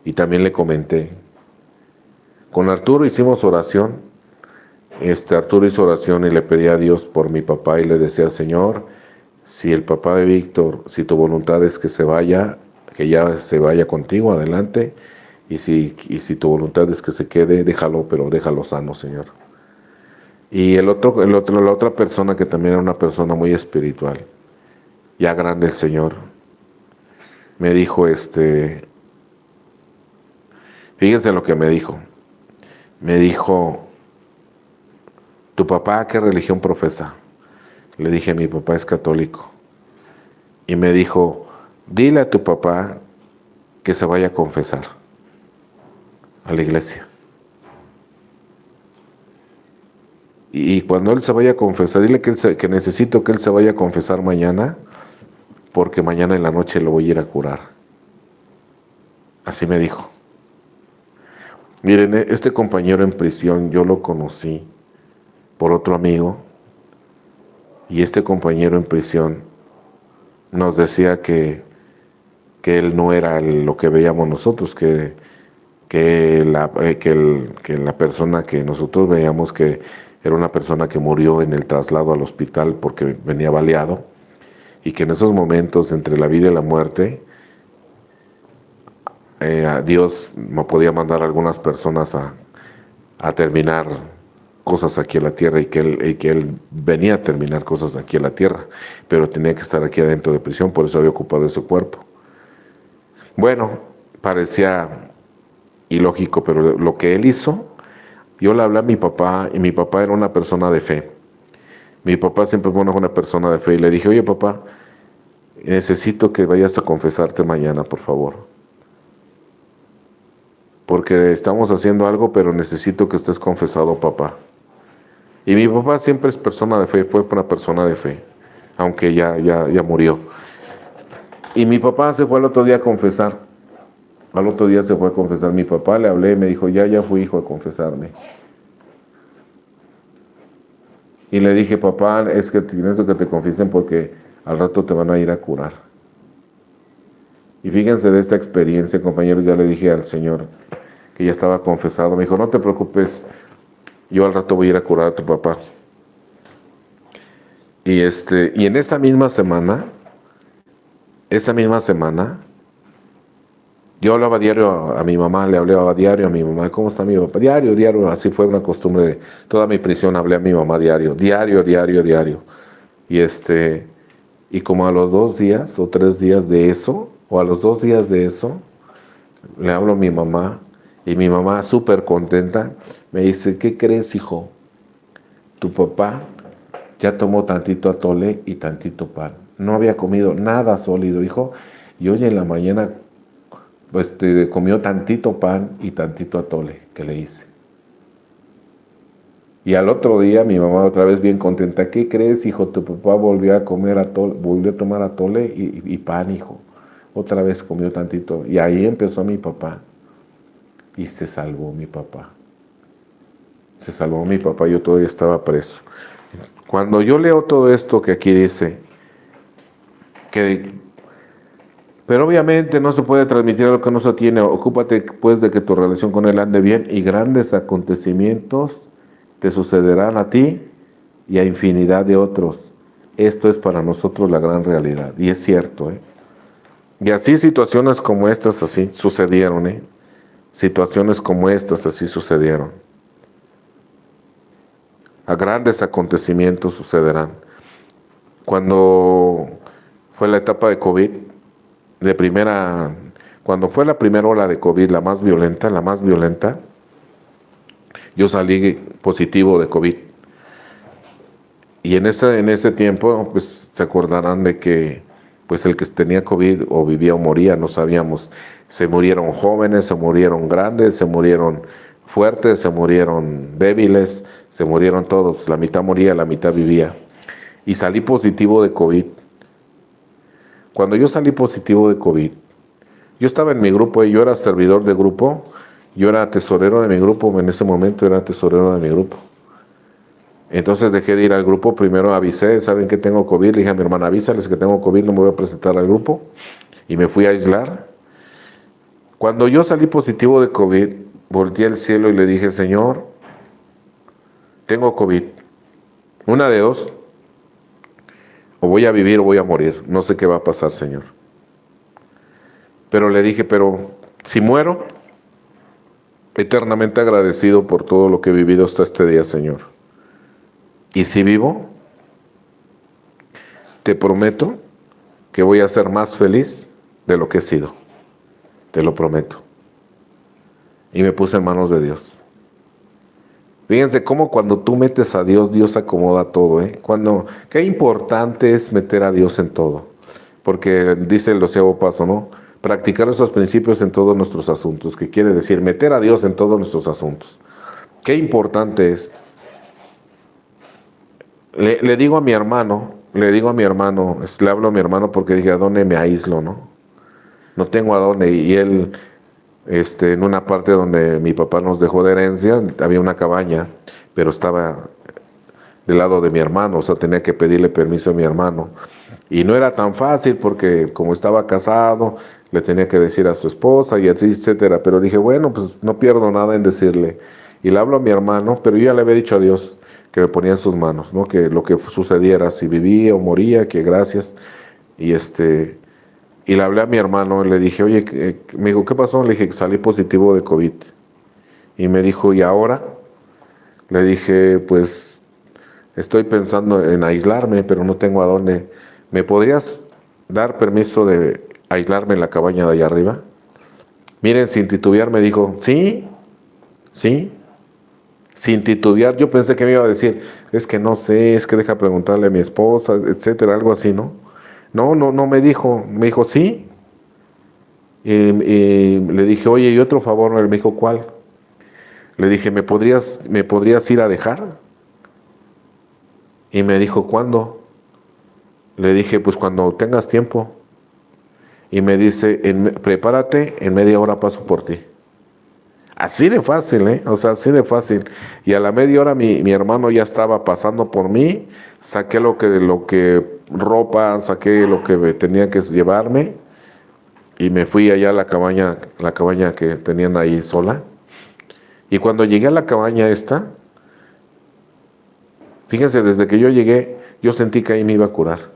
Speaker 1: Y también le comenté. Con Arturo hicimos oración. Arturo hizo oración y le pedía a Dios por mi papá y le decía, Señor, si el papá de Víctor, si tu voluntad es que se vaya, que ya se vaya contigo, adelante. Y si tu voluntad es que se quede, déjalo, pero déjalo sano, Señor. Y la otra persona que también era una persona muy espiritual, ya grande el Señor, me dijo, fíjense lo que me dijo. Me dijo, ¿tu papá qué religión profesa? Le dije, mi papá es católico. Y me dijo, dile a tu papá que se vaya a confesar a la iglesia. Y cuando él se vaya a confesar, dile que necesito que él se vaya a confesar mañana, porque mañana en la noche lo voy a ir a curar. Así me dijo. Miren, este compañero en prisión yo lo conocí por otro amigo, y este compañero en prisión nos decía que él no era lo que veíamos nosotros, que la persona que nosotros veíamos que era una persona que murió en el traslado al hospital porque venía baleado, y que en esos momentos entre la vida y la muerte, a Dios me podía mandar a algunas personas a terminar cosas aquí en la tierra y que él venía a terminar cosas aquí en la tierra, pero tenía que estar aquí adentro de prisión, por eso había ocupado ese cuerpo. Bueno, parecía ilógico, pero lo que él hizo, yo le hablé a mi papá y mi papá era una persona de fe. Mi papá siempre fue una persona de fe y le dije, oye papá, necesito que vayas a confesarte mañana, por favor. Porque estamos haciendo algo, pero necesito que estés confesado, papá. Y mi papá siempre es persona de fe, fue una persona de fe, aunque ya murió. Y mi papá se fue al otro día a confesar. Al otro día se fue a confesar. Mi papá le hablé y me dijo, ya fui, hijo, a confesarme. Y le dije, papá, es que tienes que te confiesen porque al rato te van a ir a curar. Y fíjense de esta experiencia, compañeros, ya le dije al Señor que ya estaba confesado. Me dijo, no te preocupes, yo al rato voy a ir a curar a tu papá. Y en esa misma semana, yo hablaba diario a mi mamá, le hablaba diario a mi mamá, ¿cómo está mi papá? Diario, así fue una costumbre de toda mi prisión, hablé a mi mamá diario. Y y como a los 2 días o 3 días de eso, o a los 2 días de eso, le hablo a mi mamá, y mi mamá súper contenta, me dice, ¿qué crees, hijo? Tu papá ya tomó tantito atole y tantito pan. No había comido nada sólido, hijo, y hoy en la mañana pues comió tantito pan y tantito atole que le hice. Y al otro día mi mamá otra vez bien contenta, ¿qué crees, hijo? Tu papá volvió a comer atole, volvió a tomar atole y pan, hijo. Otra vez comió tantito. Y ahí empezó mi papá. Y se salvó mi papá. Se salvó mi papá, yo todavía estaba preso. Cuando yo leo todo esto que aquí dice, pero obviamente no se puede transmitir lo que no se tiene. Ocúpate pues de que tu relación con Él ande bien y grandes acontecimientos te sucederán a ti y a infinidad de otros. Esto es para nosotros la gran realidad. Y es cierto, ¿eh? Y así situaciones como estas así sucedieron, ¿eh? Situaciones como estas así sucedieron. A grandes acontecimientos sucederán. Cuando fue la etapa de COVID, cuando fue la primera ola de COVID, la más violenta, yo salí positivo de COVID. Y en ese tiempo, pues se acordarán de que pues el que tenía COVID o vivía o moría, no sabíamos. Se murieron jóvenes, se murieron grandes, se murieron fuertes, se murieron débiles, se murieron todos. La mitad moría, la mitad vivía. Y salí positivo de COVID. Cuando yo salí positivo de COVID, yo estaba en mi grupo y yo era servidor de grupo, yo era tesorero de mi grupo, en ese momento era tesorero de mi grupo. Entonces dejé de ir al grupo, primero avisé, ¿saben que tengo COVID? Le dije a mi hermana, avísales que tengo COVID, no me voy a presentar al grupo. Y me fui a aislar. Cuando yo salí positivo de COVID, volteé al cielo y le dije, Señor, tengo COVID. Una de dos, o voy a vivir o voy a morir, no sé qué va a pasar, Señor. Pero le dije, pero si muero, eternamente agradecido por todo lo que he vivido hasta este día, Señor. Y si vivo, te prometo que voy a ser más feliz de lo que he sido. Te lo prometo. Y me puse en manos de Dios. Fíjense cómo cuando tú metes a Dios, Dios acomoda todo, ¿eh? Qué importante es meter a Dios en todo. Porque dice el 12º paso, ¿no? Practicar esos principios en todos nuestros asuntos. Que quiere decir meter a Dios en todos nuestros asuntos. Qué importante es. Le digo a mi hermano, le hablo a mi hermano porque dije, ¿a dónde me aíslo, no? No tengo a dónde. Y él, en una parte donde mi papá nos dejó de herencia, había una cabaña, pero estaba del lado de mi hermano, o sea, tenía que pedirle permiso a mi hermano. Y no era tan fácil porque como estaba casado, le tenía que decir a su esposa y así, etcétera. Pero dije, bueno, pues no pierdo nada en decirle. Y le hablo a mi hermano, pero yo ya le había dicho a Dios que me ponía en sus manos, ¿no? Que lo que sucediera, si vivía o moría, que gracias. Y le hablé a mi hermano y le dije, oye, me dijo, ¿qué pasó? Le dije, salí positivo de COVID. Y me dijo, ¿y ahora? Le dije, pues estoy pensando en aislarme, pero no tengo a dónde. ¿Me podrías dar permiso de aislarme en la cabaña de allá arriba? Miren, sin titubear me dijo, sí, sí, sin titubear. Yo pensé que me iba a decir, es que no sé, es que deja preguntarle a mi esposa, etcétera, algo así, ¿no? No me dijo, me dijo, sí. Y le dije, oye, y otro favor, él me dijo, ¿cuál? Le dije, me podrías ir a dejar? Y me dijo, ¿cuándo? Le dije, pues cuando tengas tiempo. Y me dice, prepárate, en media hora paso por ti. Así de fácil, ¿eh? O sea, así de fácil. Y a la media hora mi hermano ya estaba pasando por mí, saqué ropa, saqué lo que tenía que llevarme y me fui allá a la cabaña que tenían ahí sola. Y cuando llegué a la cabaña esta, fíjense, desde que yo llegué, yo sentí que ahí me iba a curar.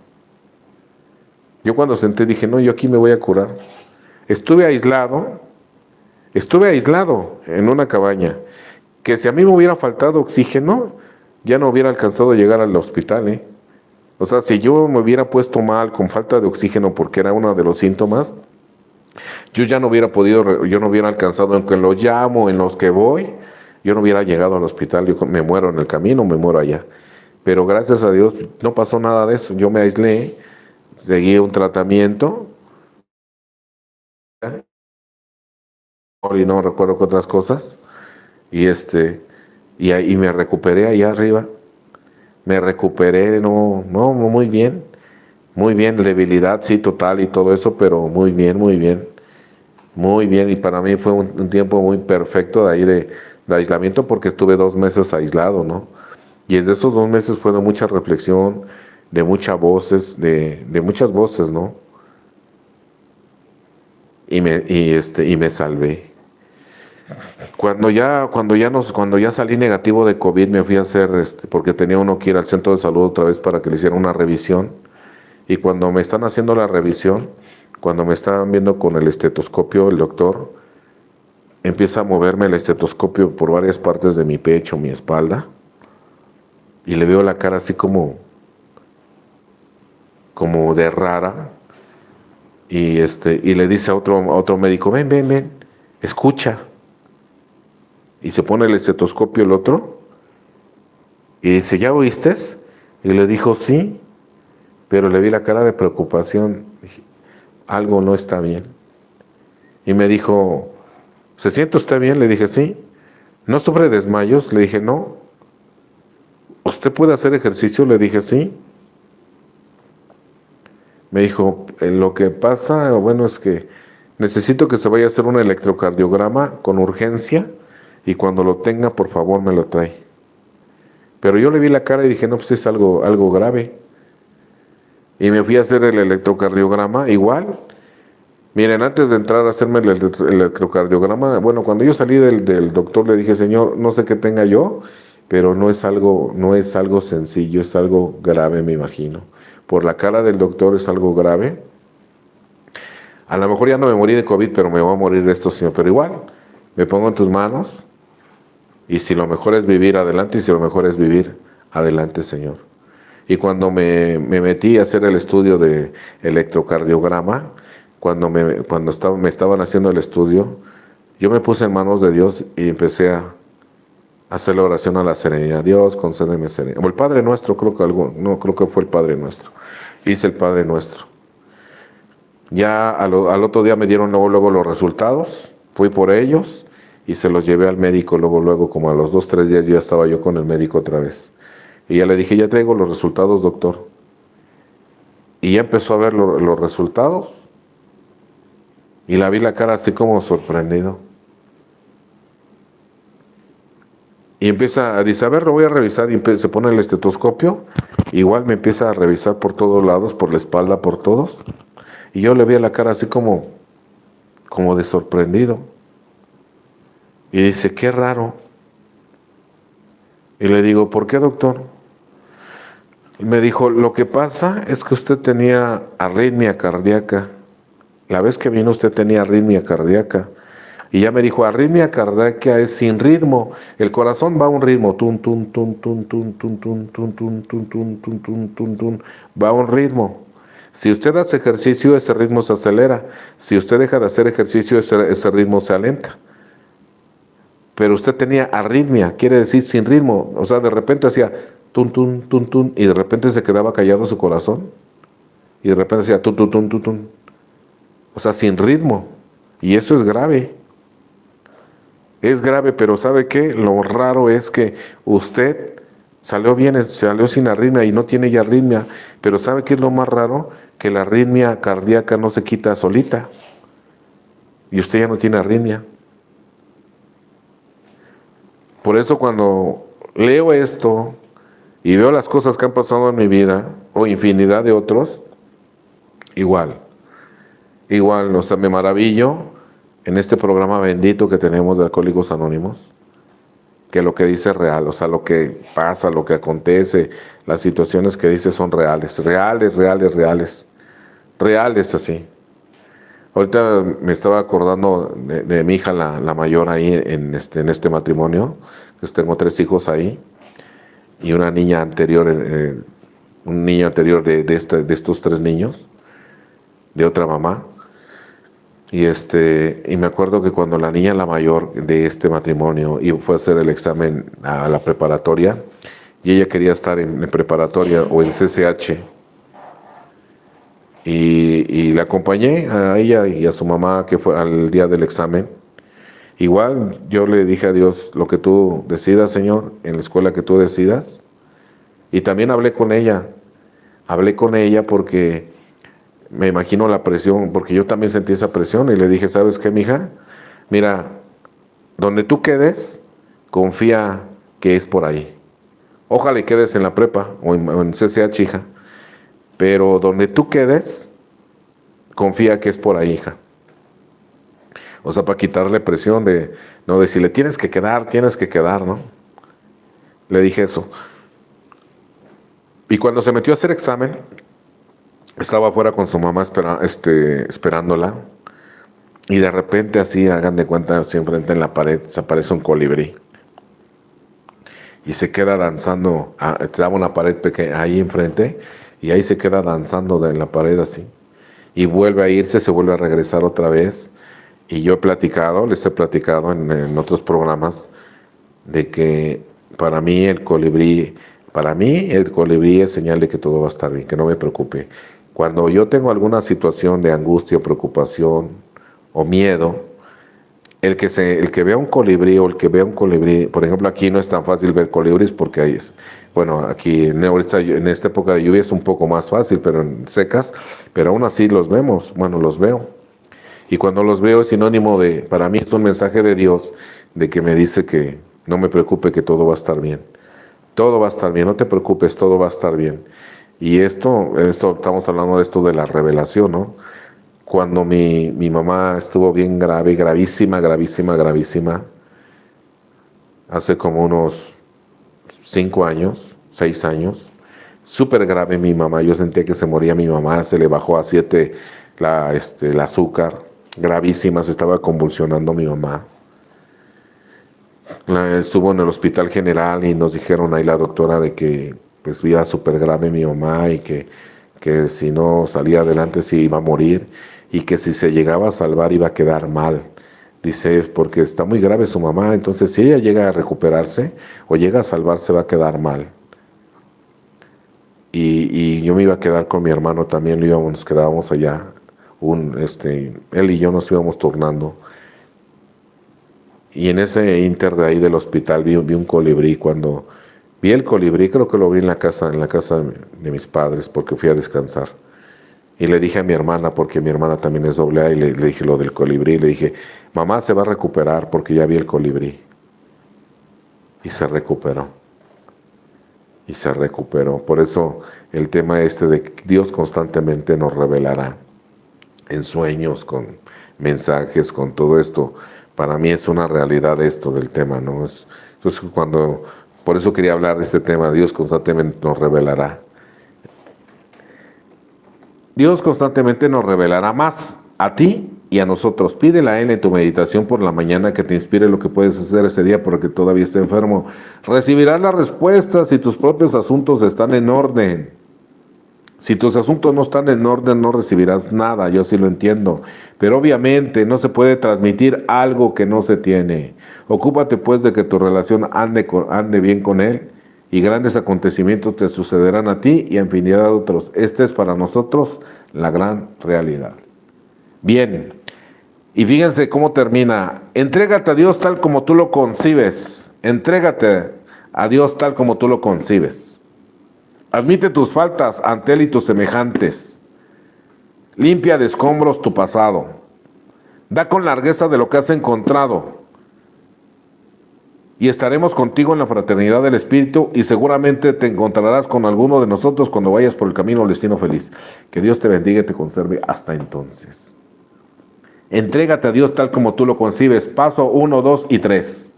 Speaker 1: Yo cuando senté dije, no, yo aquí me voy a curar. Estuve aislado, estuve aislado en una cabaña, que si a mí me hubiera faltado oxígeno, ya no hubiera alcanzado a llegar al hospital, ¿eh? O sea, si yo me hubiera puesto mal con falta de oxígeno porque era uno de los síntomas, yo ya no hubiera podido, yo no hubiera alcanzado, aunque lo llamo, en los que voy, yo no hubiera llegado al hospital, yo me muero en el camino, me muero allá. Pero gracias a Dios no pasó nada de eso, yo me aislé, seguí un tratamiento, ¿eh? Y no recuerdo qué otras cosas, y y me recuperé allá arriba, me recuperé, no, muy bien, debilidad, sí, total y todo eso, pero muy bien, muy bien. Muy bien, y para mí fue un tiempo muy perfecto de ahí de aislamiento porque estuve 2 meses aislado, ¿no? Y en esos 2 meses fue de mucha reflexión, de muchas voces, de muchas voces, ¿no? Y me salvé. Cuando ya salí negativo de COVID, me fui a hacer, porque tenía uno que ir al centro de salud otra vez para que le hicieran una revisión. Y cuando me están haciendo la revisión, cuando me estaban viendo con el estetoscopio, el doctor empieza a moverme el estetoscopio por varias partes de mi pecho, mi espalda, y le veo la cara así como de rara, y le dice a otro médico, ven, escucha. Y se pone el estetoscopio el otro, y dice, ¿ya oíste? Y le dijo, sí, pero le vi la cara de preocupación. Dije, algo no está bien. Y me dijo, ¿se siente usted bien? Le dije, sí. ¿No sufre desmayos? Le dije, no. ¿Usted puede hacer ejercicio? Le dije, sí. Me dijo, lo que pasa, bueno, es que necesito que se vaya a hacer un electrocardiograma con urgencia y cuando lo tenga, por favor, me lo trae. Pero yo le vi la cara y dije, no, pues es algo grave. Y me fui a hacer el electrocardiograma igual. Miren, antes de entrar a hacerme el electrocardiograma, bueno, cuando yo salí del doctor le dije, señor, no sé qué tenga yo, pero no es algo sencillo, es algo grave, me imagino. Por la cara del doctor es algo grave. A lo mejor ya no me morí de COVID, pero me voy a morir de esto, Señor. Pero igual, me pongo en tus manos y si lo mejor es vivir adelante y si lo mejor es vivir adelante, Señor. Y cuando me metí a hacer el estudio de electrocardiograma, me estaban haciendo el estudio, yo me puse en manos de Dios y empecé a hacer la oración a la serenidad. Dios, concédeme serenidad. O el Padre Nuestro, no, creo que fue el Padre Nuestro. Hice el Padre Nuestro. Ya al otro día me dieron luego los resultados, fui por ellos y se los llevé al médico, luego, como a los 2, 3 días ya estaba yo con el médico otra vez. Y ya le dije, ya traigo los resultados, doctor. Y ya empezó a ver los resultados y la vi la cara así como sorprendido. Y dice, a ver, lo voy a revisar, y se pone el estetoscopio, igual me empieza a revisar por todos lados, por la espalda, por todos. Y yo le vi la cara así como de sorprendido. Y dice, qué raro. Y le digo, ¿por qué, doctor? Y me dijo, lo que pasa es que usted tenía arritmia cardíaca. La vez que vino usted tenía arritmia cardíaca. Y ya me dijo, arritmia cardíaca es sin ritmo. El corazón va a un ritmo. Tun, tun, tun, tun, tun, tun, tun, tun, tun, tun, tun, tun, tun, tun, tun. Va a un ritmo. Si usted hace ejercicio, ese ritmo se acelera. Si usted deja de hacer ejercicio, ese ritmo se alenta. Pero usted tenía arritmia, quiere decir sin ritmo. O sea, de repente hacía tun, tun, tun, tun, y de repente se quedaba callado su corazón. Y de repente hacía tun, tun, tun, tun, tun. O sea, sin ritmo. Y eso es grave. Es grave, pero ¿sabe qué? Lo raro es que usted salió bien, salió sin arritmia y no tiene ya arritmia. Pero ¿sabe qué es lo más raro? Que la arritmia cardíaca no se quita solita. Y usted ya no tiene arritmia. Por eso cuando leo esto y veo las cosas que han pasado en mi vida, o infinidad de otros, igual, o sea, me maravillo en este programa bendito que tenemos de Alcohólicos Anónimos, que lo que dice es real, o sea, lo que pasa, lo que acontece, las situaciones que dice son reales, reales así. Ahorita me estaba acordando de mi hija, la mayor ahí en este matrimonio, pues tengo 3 hijos ahí, y una niña anterior, un niño anterior de estos 3 niños, de otra mamá. Y me acuerdo que cuando la niña, la mayor de este matrimonio, fue a hacer el examen a la preparatoria, y ella quería estar en preparatoria o en CCH, y la acompañé a ella y a su mamá que fue al día del examen. Igual yo le dije a Dios, lo que tú decidas, Señor, en la escuela que tú decidas. Y también hablé con ella porque me imagino la presión, porque yo también sentí esa presión y le dije, ¿sabes qué, mija? Mira, donde tú quedes, confía que es por ahí. Ojalá y quedes en la prepa o en CCH, hija. Pero donde tú quedes, confía que es por ahí, hija. O sea, para quitarle presión de no decirle, tienes que quedar, ¿no? Le dije eso. Y cuando se metió a hacer examen, estaba afuera con su mamá esperándola. Y de repente así, hagan de cuenta, así enfrente en la pared, se aparece un colibrí. Y se queda danzando, estaba una pared pequeña ahí enfrente, y ahí se queda danzando en la pared así. Y vuelve a irse, se vuelve a regresar otra vez. Y yo les he platicado en otros programas, de que para mí el colibrí es señal de que todo va a estar bien, que no me preocupe. Cuando yo tengo alguna situación de angustia, preocupación o miedo, el que vea un colibrí o el que vea un colibrí, por ejemplo, aquí no es tan fácil ver colibríes porque bueno, aquí en esta época de lluvia es un poco más fácil, pero en secas, pero aún así los veo. Y cuando los veo es sinónimo para mí es un mensaje de Dios, de que me dice que no me preocupe, que todo va a estar bien. Todo va a estar bien, no te preocupes, todo va a estar bien. Y esto estamos hablando de esto de la revelación, ¿no? Cuando mi mamá estuvo bien grave, gravísima, hace como unos 5 años, 6 años, súper grave mi mamá, yo sentía que se moría mi mamá, se le bajó a 7 el azúcar, gravísima, se estaba convulsionando mi mamá. Estuvo en el hospital general y nos dijeron ahí la doctora de que pues iba súper grave mi mamá y que si no salía adelante sí iba a morir y que si se llegaba a salvar iba a quedar mal. Dice, porque está muy grave su mamá, entonces si ella llega a recuperarse o llega a salvarse va a quedar mal. Y yo me iba a quedar con mi hermano también, nos quedábamos allá, él y yo nos íbamos turnando. Y en ese inter de ahí del hospital vi un colibrí. Cuando vi el colibrí, creo que lo vi en la casa de mis padres, porque fui a descansar. Y le dije a mi hermana, porque mi hermana también es AA, y le dije lo del colibrí. Le dije, mamá se va a recuperar porque ya vi el colibrí. Y se recuperó. Por eso el tema de que Dios constantemente nos revelará en sueños, con mensajes, con todo esto. Para mí es una realidad esto del tema, ¿no? Entonces por eso quería hablar de este tema, Dios constantemente nos revelará. Dios constantemente nos revelará más a ti y a nosotros. Pídele a Él en tu meditación por la mañana que te inspire lo que puedes hacer ese día porque todavía está enfermo. Recibirás las respuestas si tus propios asuntos están en orden. Si tus asuntos no están en orden, no recibirás nada, yo sí lo entiendo. Pero obviamente no se puede transmitir algo que no se tiene. Ocúpate pues de que tu relación ande bien con Él y grandes acontecimientos te sucederán a ti y a infinidad de otros. Esta es para nosotros la gran realidad. Bien, y fíjense cómo termina. Entrégate a Dios tal como tú lo concibes. Entrégate a Dios tal como tú lo concibes. Admite tus faltas ante Él y tus semejantes. Limpia de escombros tu pasado. Da con largueza de lo que has encontrado. Y estaremos contigo en la fraternidad del Espíritu y seguramente te encontrarás con alguno de nosotros cuando vayas por el camino al destino feliz. Que Dios te bendiga y te conserve hasta entonces. Entrégate a Dios tal como tú lo concibes. Paso 1, 2 y 3.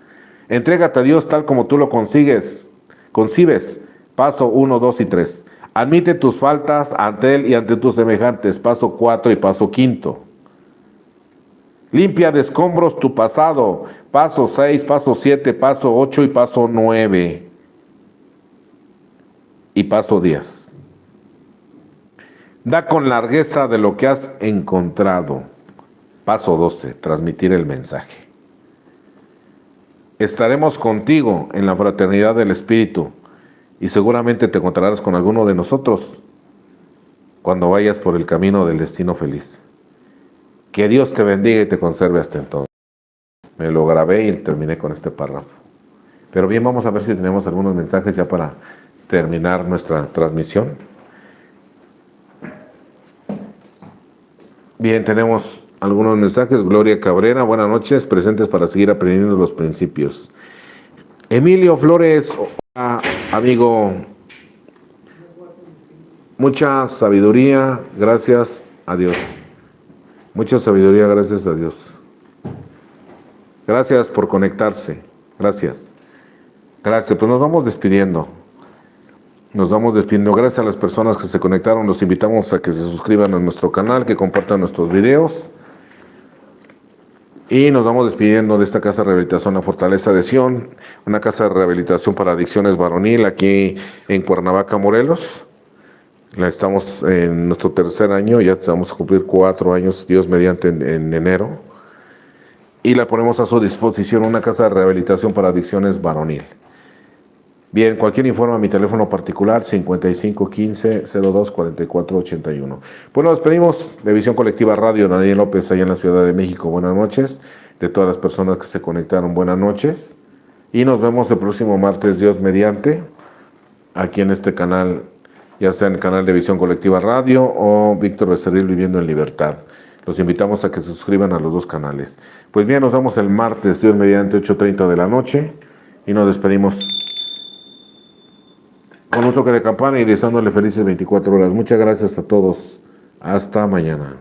Speaker 1: Entrégate a Dios tal como tú lo concibes. Paso 1, 2 y 3. Admite tus faltas ante Él y ante tus semejantes. Paso 4 y paso 5. Limpia de escombros tu pasado. Paso 6, paso 7, paso 8 y paso 9. Y paso 10. Da con largueza de lo que has encontrado. Paso 12. Transmitir el mensaje. Estaremos contigo en la fraternidad del Espíritu. Y seguramente te encontrarás con alguno de nosotros cuando vayas por el camino del destino feliz. Que Dios te bendiga y te conserve hasta entonces. Me lo grabé y terminé con este párrafo. Pero bien, vamos a ver si tenemos algunos mensajes ya para terminar nuestra transmisión. Bien, tenemos algunos mensajes. Gloria Cabrera, buenas noches, presentes para seguir aprendiendo los principios. Emilio Flores, amigo, mucha sabiduría, gracias a Dios. Mucha sabiduría, gracias a Dios. Gracias por conectarse. Gracias. Gracias. Pues nos vamos despidiendo. Gracias a las personas que se conectaron. Los invitamos a que se suscriban a nuestro canal, que compartan nuestros videos. Y nos vamos despidiendo de esta casa de rehabilitación La Fortaleza de Sion, una casa de rehabilitación para adicciones varonil aquí en Cuernavaca, Morelos. Estamos en nuestro tercer año, ya vamos a cumplir 4 años, Dios mediante, en enero. Y la ponemos a su disposición, una casa de rehabilitación para adicciones varonil. Bien, cualquier informe a mi teléfono particular, 5515-024481. Pues nos despedimos de Visión Colectiva Radio, Daniel López, allá en la Ciudad de México. Buenas noches. De todas las personas que se conectaron, buenas noches. Y nos vemos el próximo martes, Dios mediante, aquí en este canal, ya sea en el canal de Visión Colectiva Radio o Víctor Becerril Viviendo en Libertad. Los invitamos a que se suscriban a los dos canales. Pues bien, nos vemos el martes, Dios mediante, 8:30 de la noche. Y nos despedimos con un toque de campana y deseándole felices 24 horas. Muchas gracias a todos. Hasta mañana.